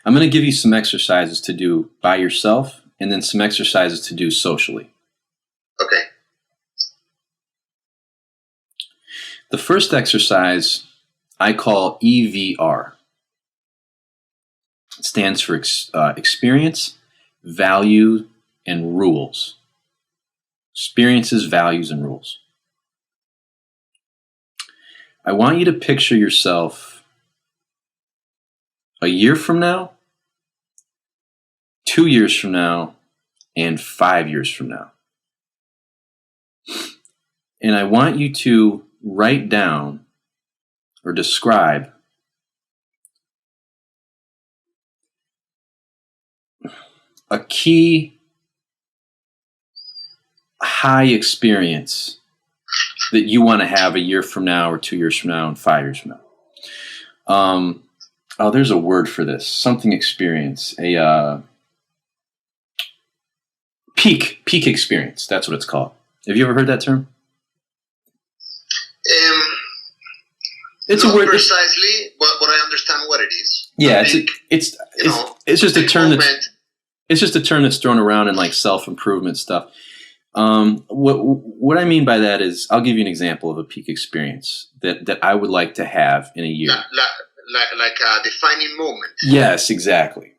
A: going to give you some exercises to do by yourself, and then some exercises to do socially.
B: Okay.
A: The first exercise I call EVR. It stands for experience, value, and rules. Experiences, values, and rules. I want you to picture yourself a year from now, 2 years from now, and 5 years from now. And I want you to write down or describe a key high experience that you want to have a year from now or 2 years from now and 5 years from now. There's a word for this. Something experience. A peak experience. That's what it's called. Have you ever heard that term? It's
B: not
A: a word.
B: Precisely, but I understand what it is.
A: Yeah, it's just a term that's thrown around in like self-improvement stuff. What I mean by that is, I'll give you an example of a peak experience that I would like to have in a year.
B: Like a defining moment.
A: Yes, exactly.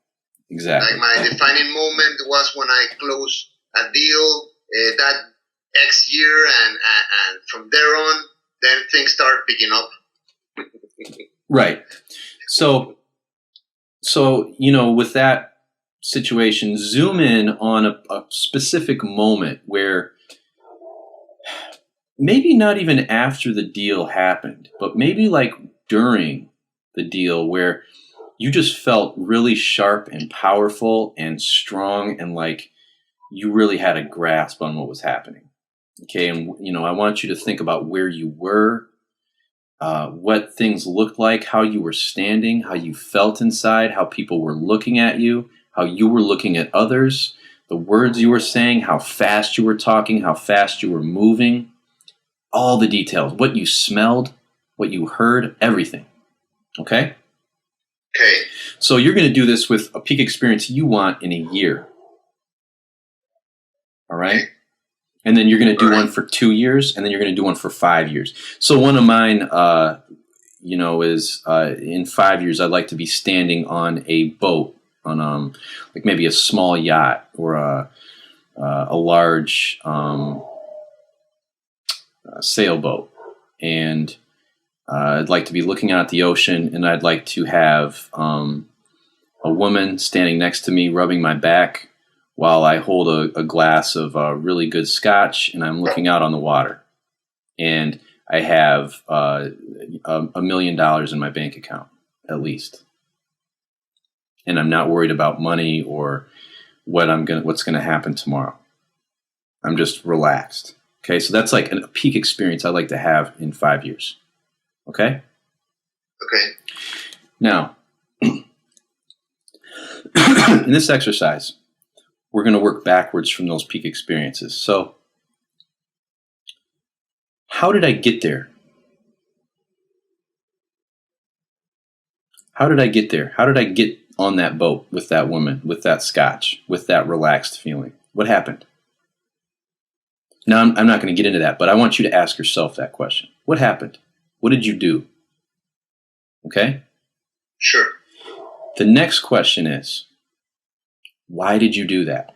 B: Like my defining moment was when I closed a deal that X year, and from there on, then things start picking up.
A: Right. So with that situation, zoom in on a specific moment where maybe not even after the deal happened, but maybe like during the deal, where you just felt really sharp and powerful and strong, and like you really had a grasp on what was happening. Okay. And, I want you to think about where you were, what things looked like, how you were standing, how you felt inside, how people were looking at you, how you were looking at others, the words you were saying, how fast you were talking, how fast you were moving, all the details, what you smelled, what you heard, everything. Okay?
B: Okay.
A: So you're going to do this with a peak experience you want in a year. All right? Okay. And then you're going to do one for 2 years, and then you're going to do one for 5 years. So one of mine, is in 5 years, I'd like to be standing on a boat, on like maybe a small yacht or a large sailboat, and I'd like to be looking out at the ocean, and I'd like to have a woman standing next to me, rubbing my back, while I hold a glass of really good scotch, and I'm looking out on the water. And I have $1 million in my bank account, at least. And I'm not worried about money or what's gonna happen tomorrow. I'm just relaxed. Okay, so that's like a peak experience I'd like to have in 5 years. Okay?
B: Okay.
A: Now, in this exercise, we're going to work backwards from those peak experiences. So, how did I get there? How did I get there? How did I get on that boat with that woman, with that scotch, with that relaxed feeling? What happened? Now, I'm not going to get into that, but I want you to ask yourself that question. What happened? What did you do? Okay?
B: Sure.
A: The next question is, why did you do that?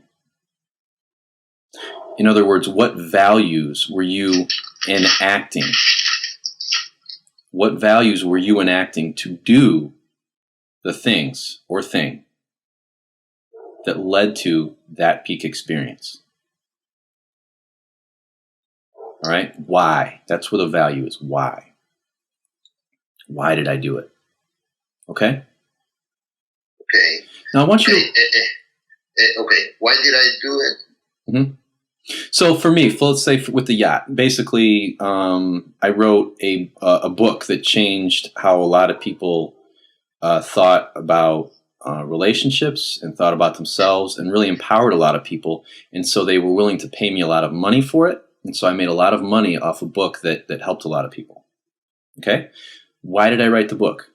A: In other words, what values were you enacting? What values were you enacting to do the things or thing that led to that peak experience? All right? Why? That's what a value is. Why? Why did I do it? Okay?
B: Okay.
A: Now I want you to...
B: Okay. Why did I do it?
A: Mm-hmm. So for me, let's say with the yacht, basically, I wrote a book that changed how a lot of people thought about relationships and thought about themselves, and really empowered a lot of people. And so they were willing to pay me a lot of money for it. And so I made a lot of money off a book that helped a lot of people. Okay. Why did I write the book?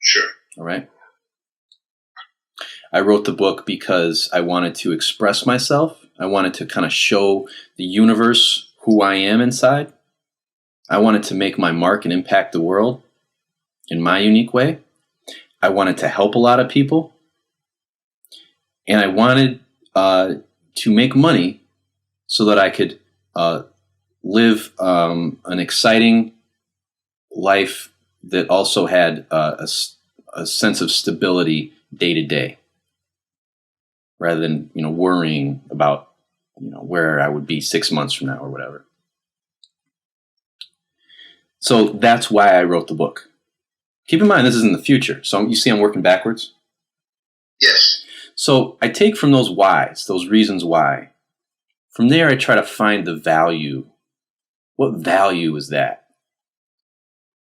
B: Sure.
A: All right. I wrote the book because I wanted to express myself. I wanted to kind of show the universe who I am inside. I wanted to make my mark and impact the world in my unique way. I wanted to help a lot of people. And I wanted to make money so that I could live an exciting life that also had a sense of stability day to day, rather than worrying about where I would be 6 months from now or whatever. So that's why I wrote the book. Keep in mind, this is in the future. So you see I'm working backwards?
B: Yes.
A: So I take from those whys, those reasons why. From there, I try to find the value. What value is that?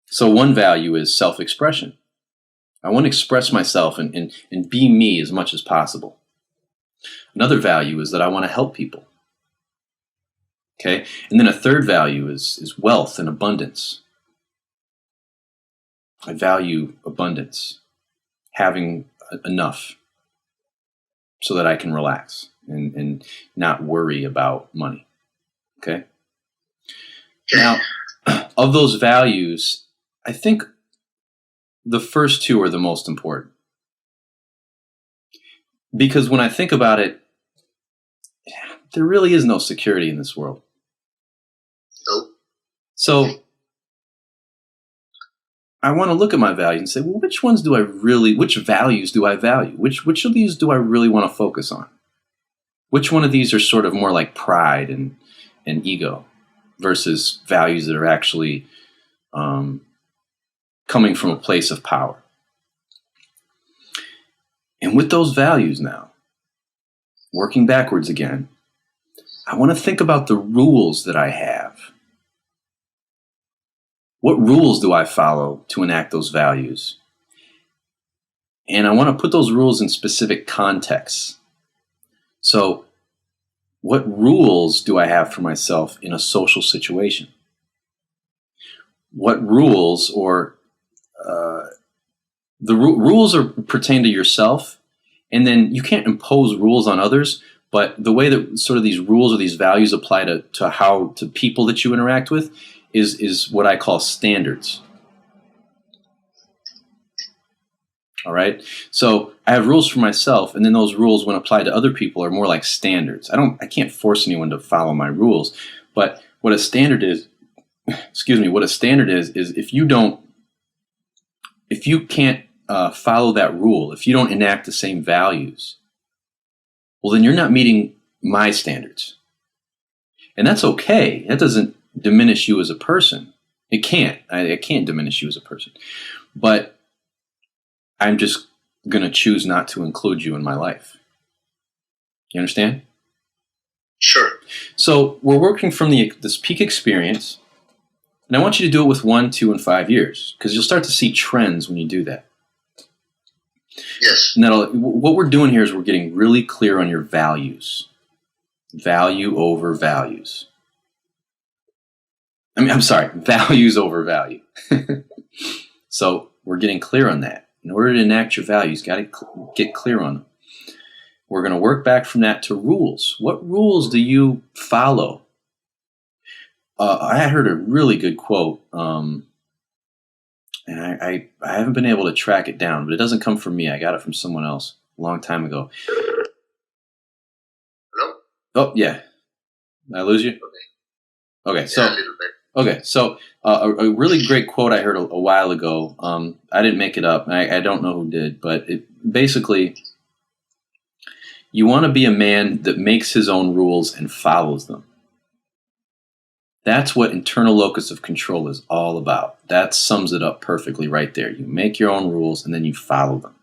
A: So one value is self-expression. I want to express myself and be me as much as possible. Another value is that I want to help people. Okay? And then a third value is wealth and abundance. I value abundance, having enough so that I can relax and not worry about money. Okay? Now, of those values, I think the first two are the most important. Because when I think about it, there really is no security in this world.
B: Nope.
A: So I want to look at my values and say, well, which values do I value? Which of these do I really want to focus on? Which one of these are sort of more like pride and ego versus values that are actually coming from a place of power? And with those values now, working backwards again, I want to think about the rules that I have. What rules do I follow to enact those values? And I want to put those rules in specific contexts. So, what rules do I have for myself in a social situation? What rules rules pertain to yourself, and then you can't impose rules on others, but the way that sort of these rules or these values apply to people that you interact with is what I call standards. All right. So I have rules for myself, and then those rules, when applied to other people, are more like standards. I can't force anyone to follow my rules, but what a standard is, what a standard is if you can't follow that rule, if you don't enact the same values, well, then you're not meeting my standards. And that's okay. That doesn't diminish you as a person. It can't. It can't diminish you as a person. But I'm just going to choose not to include you in my life. You understand?
B: Sure.
A: So we're working from this peak experience, and I want you to do it with 1, 2, and 5 years, because you'll start to see trends when you do that.
B: Yes.
A: And what we're doing here is we're getting really clear on your values. Value over values. I'm sorry, values over value. So we're getting clear on that. In order to enact your values, got to get clear on them. We're going to work back from that to rules. What rules do you follow? I heard a really good quote, and I haven't been able to track it down, but it doesn't come from me. I got it from someone else a long time ago.
B: Hello?
A: Oh, yeah. Did I lose you? Okay, so...
B: Yeah, a little bit.
A: Okay, so a really great quote I heard a while ago. I didn't make it up. I don't know who did, but basically, you want to be a man that makes his own rules and follows them. That's what internal locus of control is all about. That sums it up perfectly right there. You make your own rules and then you follow them.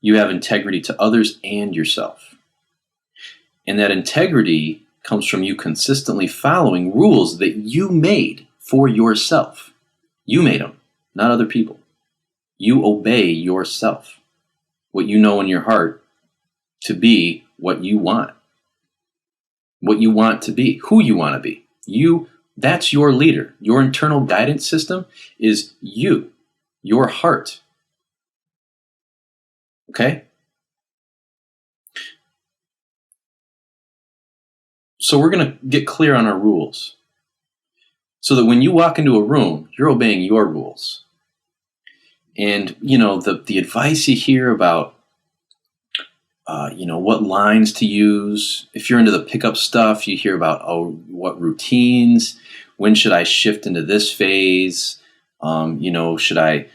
A: You have integrity to others and yourself. And that integrity comes from you consistently following rules that you made for yourself. You made them, not other people. You obey yourself, what you know in your heart to be what you want to be, who you want to be. That's your leader. Your internal guidance system is you, your heart. Okay? So we're going to get clear on our rules so that when you walk into a room, you're obeying your rules. And, the advice you hear about, what lines to use. If you're into the pickup stuff, you hear about, what routines, when should I shift into this phase? Should I,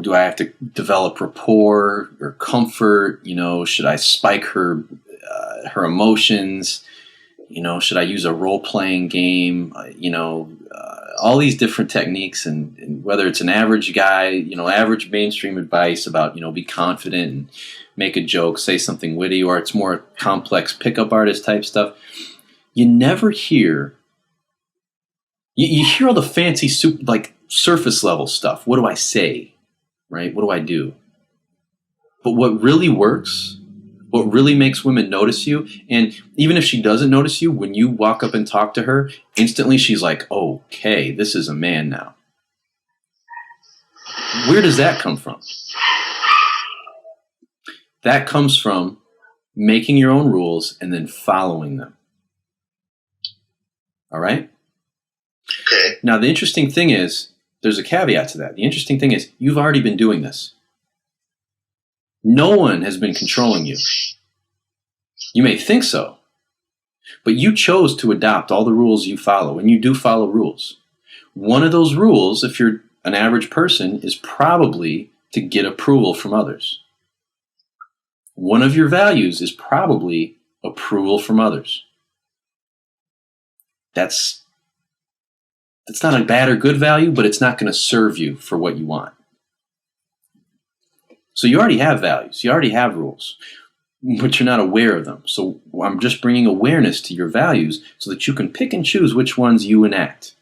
A: do I have to develop rapport or comfort? Should I spike her emotions? Should I use a role-playing game? All these different techniques, and whether it's an average guy, average mainstream advice about, be confident and make a joke, say something witty, or it's more complex pickup artist type stuff. You never hear, you hear all the fancy, surface level stuff. What do I say? Right? What do I do? But what really works, what really makes women notice you, and even if she doesn't notice you, when you walk up and talk to her, instantly she's like, okay, this is a man now. Where does that come from? That comes from making your own rules and then following them. All right?
B: Okay.
A: Now, the interesting thing is, there's a caveat to that. The interesting thing is, you've already been doing this. No one has been controlling you. You may think so, but you chose to adopt all the rules you follow, and you do follow rules. One of those rules, if you're an average person, is probably to get approval from others. One of your values is probably approval from others. That's not a bad or good value, but it's not going to serve you for what you want. So you already have values. You already have rules, but you're not aware of them. So I'm just bringing awareness to your values so that you can pick and choose which ones you enact.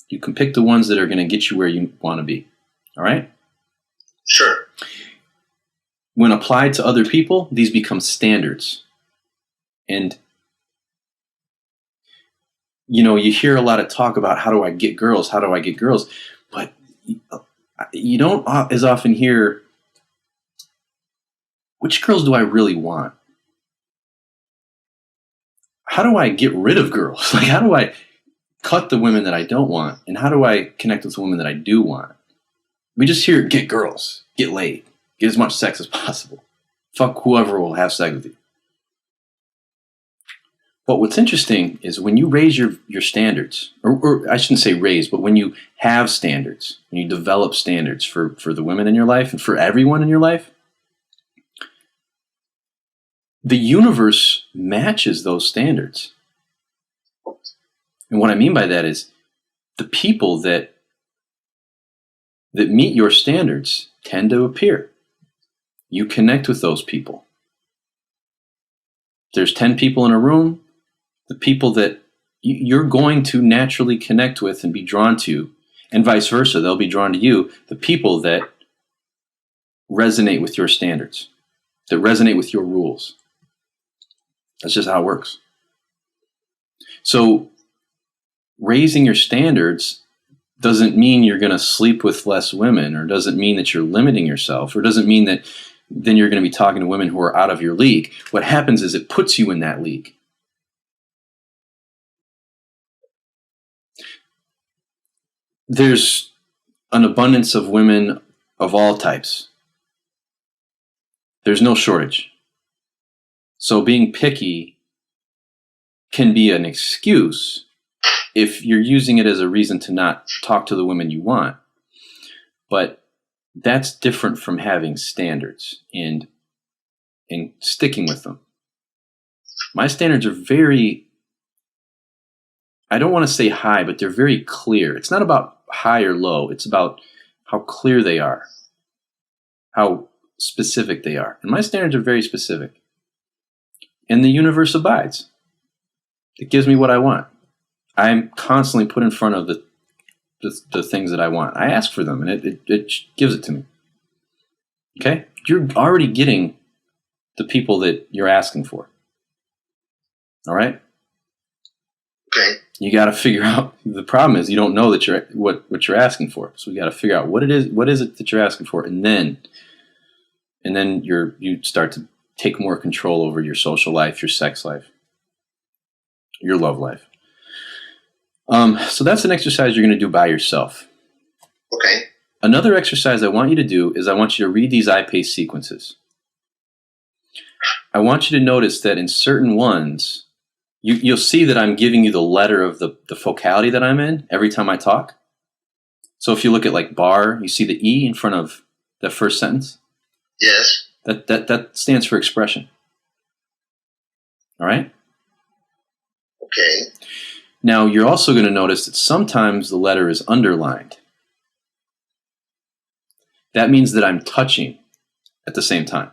A: You can pick the ones that are going to get you where you want to be. All right?
B: Sure.
A: When applied to other people, these become standards. And, you hear a lot of talk about how do I get girls? How do I get girls? But you don't as often hear, which girls do I really want? How do I get rid of girls? How do I cut the women that I don't want? And how do I connect with the women that I do want? We just hear, get girls, get laid, get as much sex as possible. Fuck whoever will have sex with you. But what's interesting is when you raise your standards, or I shouldn't say raise, but when you have standards, when you develop standards for the women in your life and for everyone in your life, the universe matches those standards. And what I mean by that is the people that meet your standards tend to appear. You connect with those people. There's 10 people in a room. The people that you're going to naturally connect with and be drawn to, and vice versa, they'll be drawn to you, the people that resonate with your standards, that resonate with your rules. That's just how it works. So raising your standards doesn't mean you're going to sleep with less women, or doesn't mean that you're limiting yourself, or doesn't mean that then you're going to be talking to women who are out of your league. What happens is it puts you in that league. There's an abundance of women of all types. There's no shortage. So being picky can be an excuse if you're using it as a reason to not talk to the women you want. But that's different from having standards and sticking with them. My standards are very, I don't want to say high, but they're very clear. It's not about high or low. It's about how clear they are, how specific they are. And my standards are very specific. And the universe abides. It gives me what I want. I'm constantly put in front of the things that I want. I ask for them, and it gives it to me. Okay? You're already getting the people that you're asking for. All right?
B: Okay.
A: You got to figure out. The problem is you don't know that what you're asking for. So you got to figure out what is it that you're asking for, and then you start to take more control over your social life, your sex life, your love life. So that's an exercise you're going to do by yourself.
B: Okay.
A: Another exercise I want you to do is I want you to read these I-PACE sequences. I want you to notice that in certain ones, you'll see that I'm giving you the letter of the focality that I'm in every time I talk. So if you look at like bar, you see the E in front of the first sentence?
B: Yes.
A: That stands for expression. All right?
B: Okay.
A: Now, you're also going to notice that sometimes the letter is underlined. That means that I'm touching at the same time.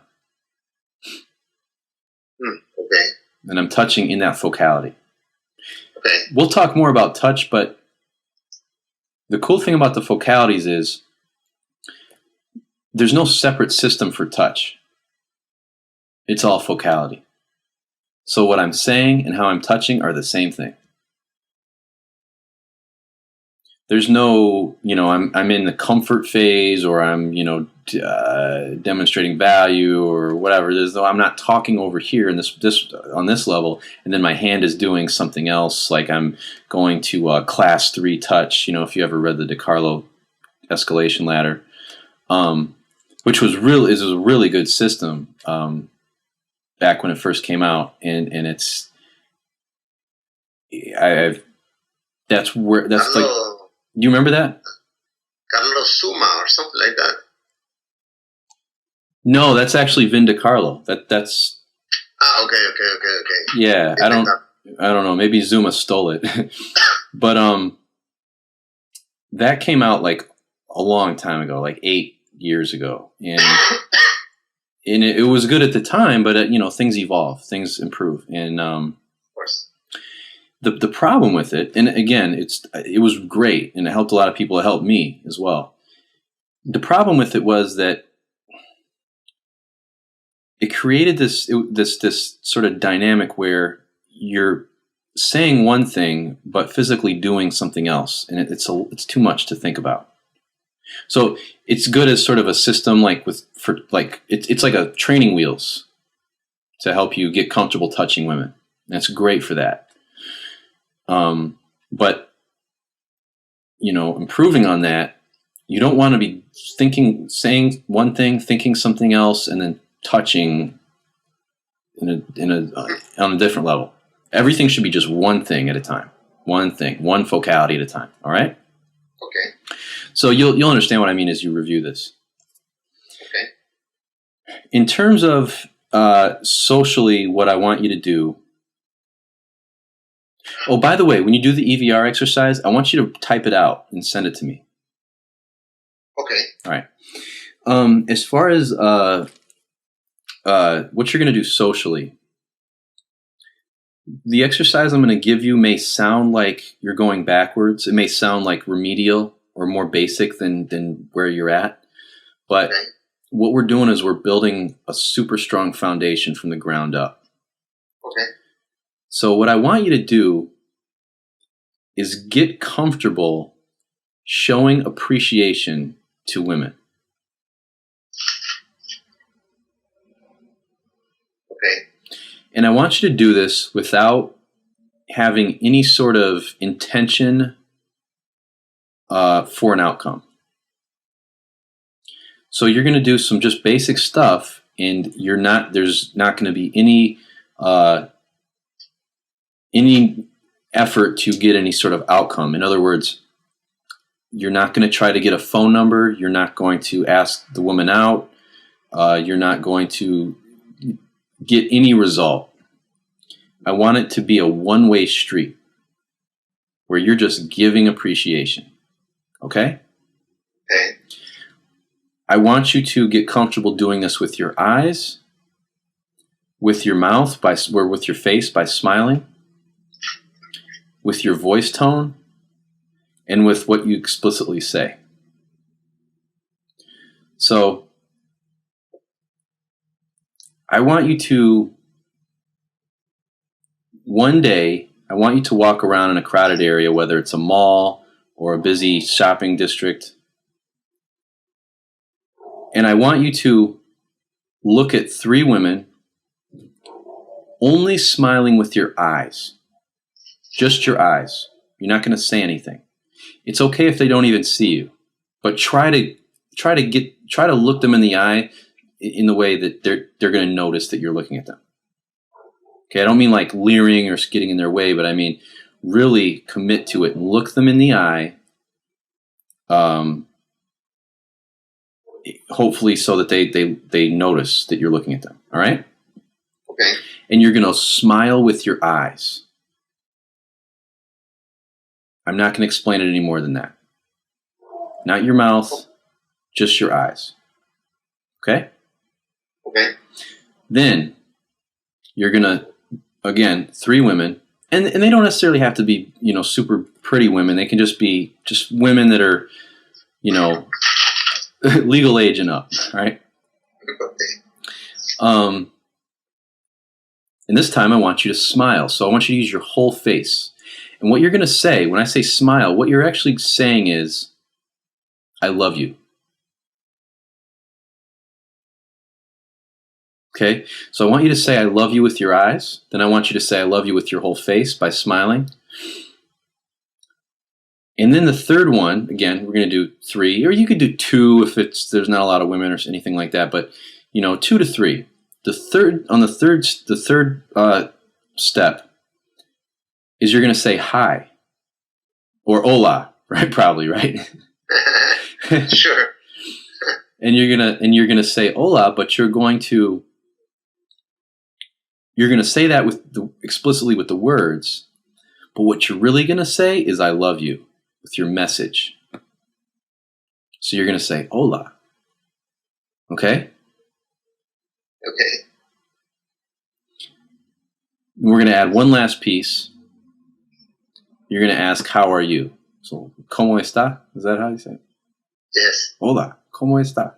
B: Okay.
A: And I'm touching in that focality.
B: Okay.
A: We'll talk more about touch, but the cool thing about the focalities is there's no separate system for touch. It's all focality. So what I'm saying and how I'm touching are the same thing. There's no, I'm in the comfort phase, or I'm, demonstrating value or whatever. I'm not talking over here in this on this level, and then my hand is doing something else, like I'm going to class 3 touch. If you ever read the DiCarlo escalation ladder, which is a really good system back when it first came out, and it's that's like. Do you remember that?
B: Carlos Suma or something like that.
A: No, that's actually Vin DiCarlo. That's.
B: Okay.
A: Yeah, I don't know. Maybe Zuma stole it, but that came out like a long time ago, like 8 years ago, and it was good at the time. But things evolve, things improve, and
B: of course.
A: The problem with it, and again, it was great, and it helped a lot of people. It helped me as well. The problem with it was that it created this sort of dynamic where you're saying one thing but physically doing something else, and it's too much to think about. So it's good as sort of a system, it's like a training wheels to help you get comfortable touching women. That's great for that. But improving on that, you don't want to be saying one thing, thinking something else, and then touching on a different level. Everything should be just one thing at a time. One thing, one focality at a time. All right?
B: Okay.
A: So you'll understand what I mean as you review this.
B: Okay.
A: In terms of socially, what I want you to do. Oh, by the way, when you do the EVR exercise, I want you to type it out and send it to me.
B: Okay.
A: All right. As far as what you're going to do socially, the exercise I'm going to give you may sound like you're going backwards. It may sound like remedial or more basic than where you're at. But what we're doing is we're building a super strong foundation from the ground up.
B: Okay.
A: So what I want you to do is get comfortable showing appreciation to women.
B: Okay.
A: And I want you to do this without having any sort of intention for an outcome. So you're going to do some just basic stuff, and there's not going to be any effort to get any sort of outcome. In other words, you're not going to try to get a phone number. You're not going to ask the woman out. You're not going to get any result. I want it to be a one-way street where you're just giving appreciation. Okay?
B: Okay.
A: I want you to get comfortable doing this with your eyes, with your mouth, or with your face by smiling, with your voice tone, and with what you explicitly say. So I want you to, one day, I want you to walk around in a crowded area, whether it's a mall or a busy shopping district. And I want you to look at 3 women only smiling with your eyes. Just your eyes. You're not going to say anything. It's okay if they don't even see you, but try to look them in the eye in the way that they're going to notice that you're looking at them. Okay, I don't mean like leering or getting in their way, but I mean really commit to it and look them in the eye. Hopefully so that they notice that you're looking at them. All right?
B: Okay.
A: And you're going to smile with your eyes. I'm not going to explain it any more than that. Not your mouth, just your eyes. Okay?
B: Okay.
A: Then you're going to, again, 3 women, and they don't necessarily have to be, super pretty women. They can just be just women that are, legal age and up, right?
B: Okay.
A: And this time I want you to smile. So I want you to use your whole face. And what you're going to say, when I say smile, what you're actually saying is, I love you. Okay? So I want you to say I love you with your eyes. Then I want you to say I love you with your whole face by smiling. And then the third one, again, we're going to do 3, or you could do 2 if there's not a lot of women or anything like that, but 2 to 3. The third step is you're going to say hi or hola, right? Probably, right?
B: Sure.
A: And you're gonna say hola, but you're going to say that explicitly with the words. But what you're really going to say is I love you with your message. So you're going to say hola. Okay?
B: Okay.
A: And we're going to add one last piece. You're going to ask, how are you? So, ¿cómo está? Is that how you say it?
B: Yes.
A: Hola, ¿cómo está?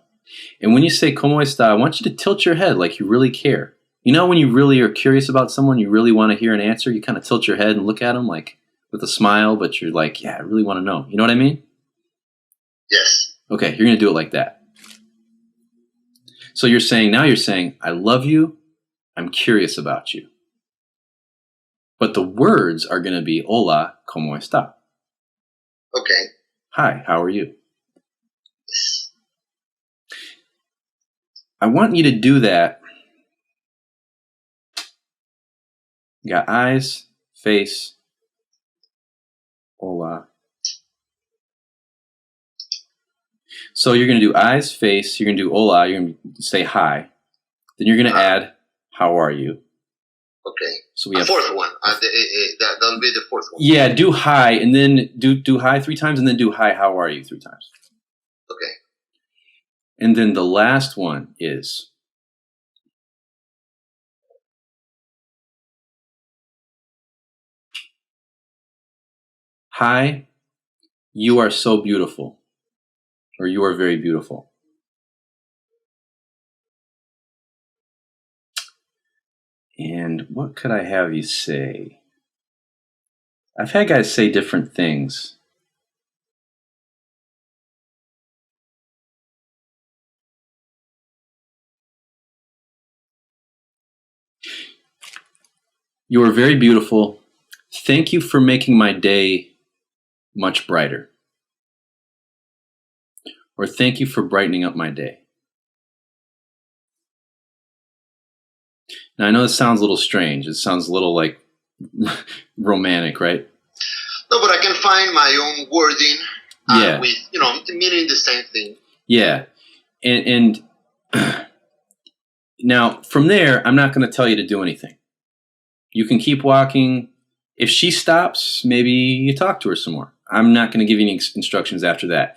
A: And when you say ¿cómo está, I want you to tilt your head like you really care. When you really are curious about someone, you really want to hear an answer, you kind of tilt your head and look at them like with a smile, but you're like, yeah, I really want to know. You know what I mean?
B: Yes.
A: Okay, you're going to do it like that. So you're saying, I love you, I'm curious about you. But the words are going to be, hola, ¿cómo está?
B: Okay.
A: Hi, how are you?
B: Yes.
A: I want you to do that. You got eyes, face, hola. So you're going to do eyes, face, you're going to do hola, you're going to say hi. Then you're going to add, how are you?
B: Okay.
A: So we have
B: 4th one. That'll be the 4th one.
A: Yeah, do hi, and then do hi 3 times, and then do hi, how are you 3 times.
B: Okay.
A: And then the last one is hi, you are so beautiful, or you are very beautiful. And what could I have you say? I've had guys say different things. You are very beautiful. Thank you for making my day much brighter. Or thank you for brightening up my day. Now, I know this sounds a little strange. It sounds a little like romantic, right?
B: No, but I can find my own wording with, meaning the same thing.
A: Yeah. And now, from there, I'm not going to tell you to do anything. You can keep walking. If she stops, maybe you talk to her some more. I'm not going to give you any instructions after that.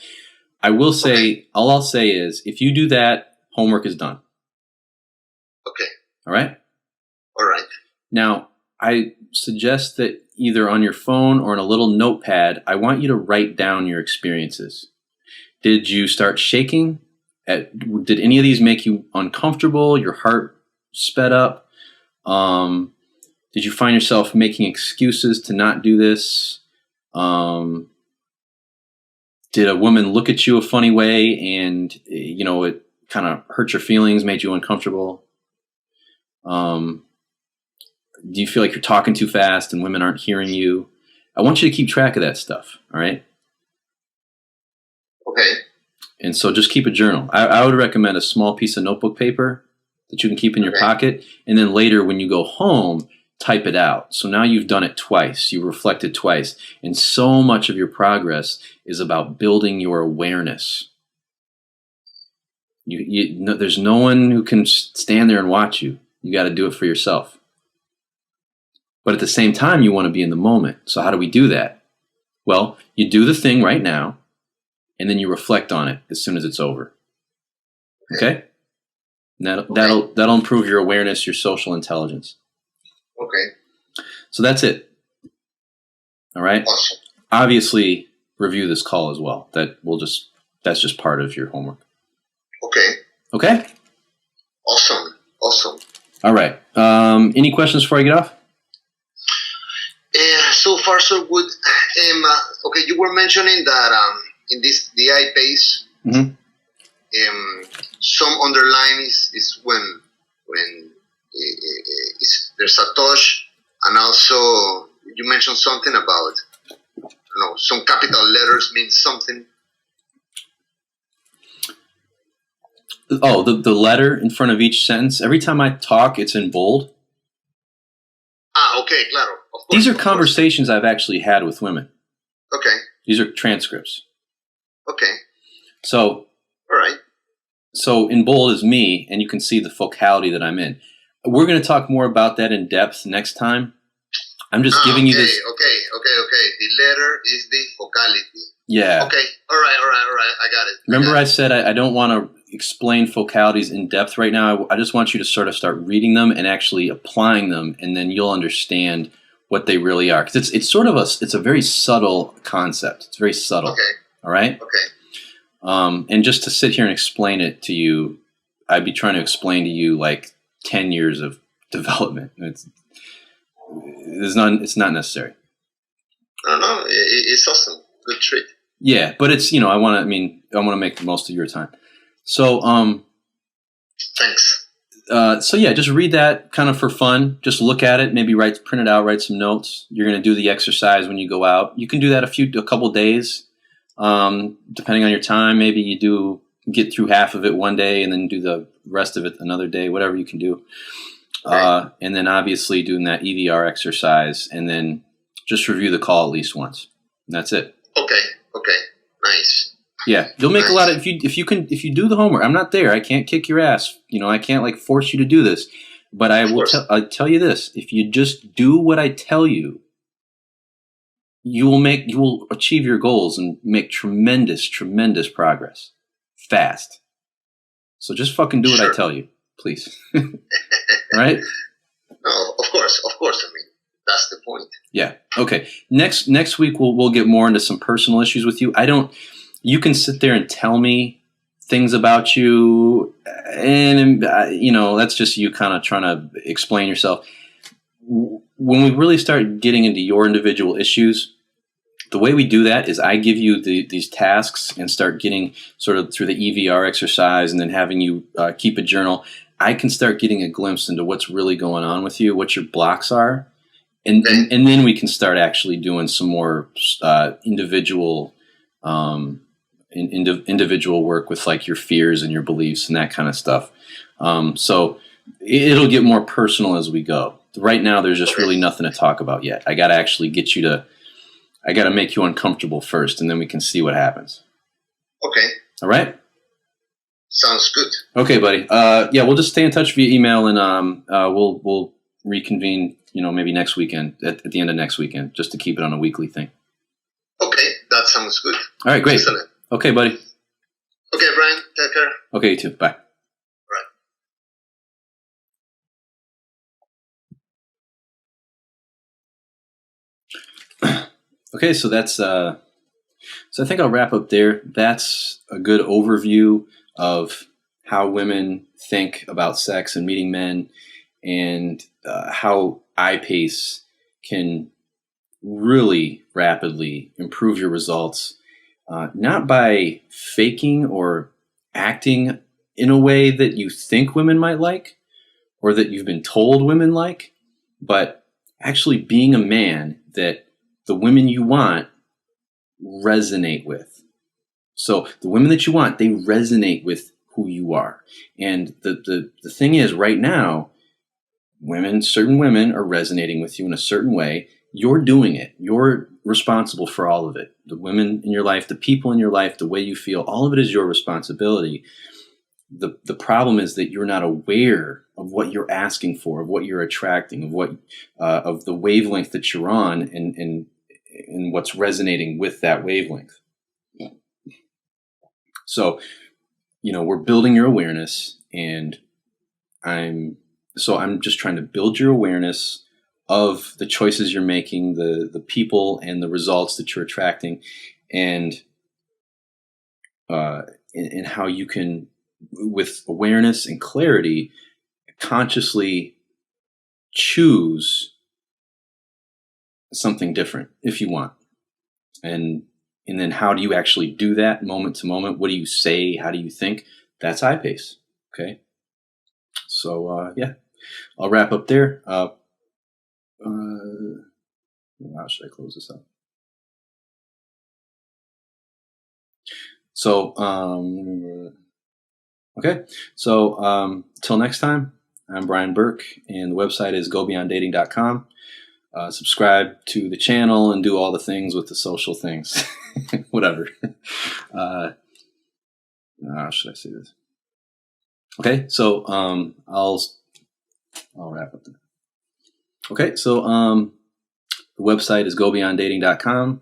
A: I will say, all I'll say is, if you do that, homework is done.
B: Okay.
A: All right?
B: All right.
A: Now, I suggest that either on your phone or in a little notepad, I want you to write down your experiences. Did you start shaking? Did any of these make you uncomfortable? Your heart sped up? Did you find yourself making excuses to not do this? Did a woman look at you a funny way and, it kind of hurt your feelings, made you uncomfortable? Do you feel like you're talking too fast and women aren't hearing you? I want you to keep track of that stuff, all right?
B: Okay.
A: And so just keep a journal. I would recommend a small piece of notebook paper that you can keep in your pocket, and then later when you go home, type it out. So now you've done it twice. You reflected twice. And so much of your progress is about building your awareness. There's no one who can stand there and watch you. You got to do it for yourself. But at the same time, you want to be in the moment. So how do we do that? Well, you do the thing right now, and then you reflect on it as soon as it's over. Okay? And that'll improve your awareness, your social intelligence.
B: Okay.
A: So that's it. All right?
B: Awesome.
A: Obviously, review this call as well. That's just part of your homework.
B: Okay.
A: Okay?
B: Awesome.
A: All right. Any questions before I get off?
B: So far, so good. Okay, you were mentioning that in this DI pace, some underline is when there's a touch, and also you mentioned something about some capital letters mean something.
A: Oh, the letter in front of each sentence. Every time I talk, it's in bold.
B: Okay, claro. Of course,
A: these are conversations I've actually had with women.
B: Okay.
A: These are transcripts.
B: Okay.
A: So.
B: All right.
A: So in bold is me, and you can see the focality that I'm in. We're going to talk more about that in depth next time. I'm just giving you this.
B: Okay. The letter is the focality.
A: Yeah.
B: Okay. All right. I got it.
A: Remember I said I don't want to explain focalities in depth right now. I just want you to sort of start reading them and actually applying them, and then you'll understand what they really are. Because it's a very subtle concept. It's very subtle.
B: Okay.
A: All right?
B: Okay.
A: And just to sit here and explain it to you, I'd be trying to explain to you like 10 years of development. It's not necessary.
B: No, it's awesome. Good trick.
A: Yeah, but it's, I want to make the most of your time. So,
B: thanks.
A: So yeah, just read that kind of for fun. Just look at it, maybe print it out, write some notes. You're going to do the exercise when you go out. You can do that a couple days, depending on your time. Maybe you get through half of it one day and then do the rest of it another day, whatever you can do. Right. And then obviously doing that EVR exercise, and then just review the call at least once. And that's it.
B: Okay. Nice.
A: Yeah, you'll make a lot of if you do the homework. I'm not there. I can't kick your ass. I can't force you to do this. But I tell you this: if you just do what I tell you, you will achieve your goals and make tremendous progress fast. So just fucking do what I tell you, please. Right?
B: No, of course. That's the point.
A: Yeah. Okay. Next week we'll get more into some personal issues with you. You can sit there and tell me things about you, and that's just you kind of trying to explain yourself. When we really start getting into your individual issues, the way we do that is I give you these tasks and start getting sort of through the EVR exercise, and then having you keep a journal. I can start getting a glimpse into what's really going on with you, what your blocks are. And then we can start actually doing some more individual work with your fears and your beliefs and that kind of stuff. So it'll get more personal as we go. Right now, there's just really nothing to talk about yet. I got to actually I got to make you uncomfortable first, and then we can see what happens. Okay. All right?
B: Sounds good.
A: Okay, buddy. Yeah, we'll just stay in touch via email, and we'll reconvene, maybe next weekend, at the end of next weekend, just to keep it on a weekly thing.
B: Okay, that sounds good.
A: All right, great.
B: Excellent.
A: Okay, buddy.
B: Okay, Brian, take care.
A: Okay, you too. Bye. Right. Okay, so that's so I think I'll wrap up there. That's a good overview of how women think about sex and meeting men, and how iPace can really rapidly improve your results, not by faking or acting in a way that you think women might like or that you've been told women like, but actually being a man that the women you want resonate with. So the women that you want, they resonate with who you are. And the thing is, right now, certain women are resonating with you in a certain way. You're doing it. You're responsible for all of it. The women in your life, the people in your life, the way you feel, all of it is your responsibility. The problem is that you're not aware of what you're asking for, of what you're attracting, of what of the wavelength that you're on, and what's resonating with that wavelength. So, we're building your awareness, and I'm just trying to build your awareness of the choices you're making, the people and the results that you're attracting, and how you can, with awareness and clarity, consciously choose something different if you want. And then how do you actually do that moment to moment? What do you say? How do you think? That's iPace. Okay. So, yeah, I'll wrap up there. How should I close this up? So, okay. So, till next time, I'm Brian Burke, and the website is gobeyonddating.com. Subscribe to the channel and do all the things with the social things. Whatever. How should I say this? Okay, so I'll wrap up there. Okay, so the website is gobeyonddating.com.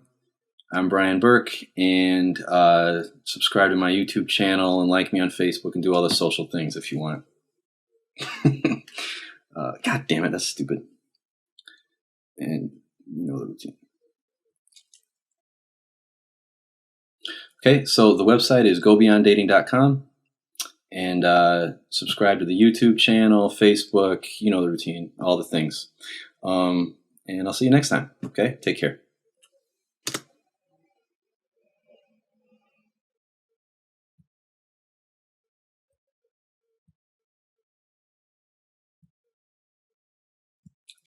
A: I'm Brian Burke, and subscribe to my YouTube channel and like me on Facebook and do all the social things if you want. God damn it, that's stupid. And you know the routine. Okay, so the website is gobeyonddating.com, and subscribe to the YouTube channel, Facebook, you know the routine, all the things. And I'll see you next time. Okay, take care.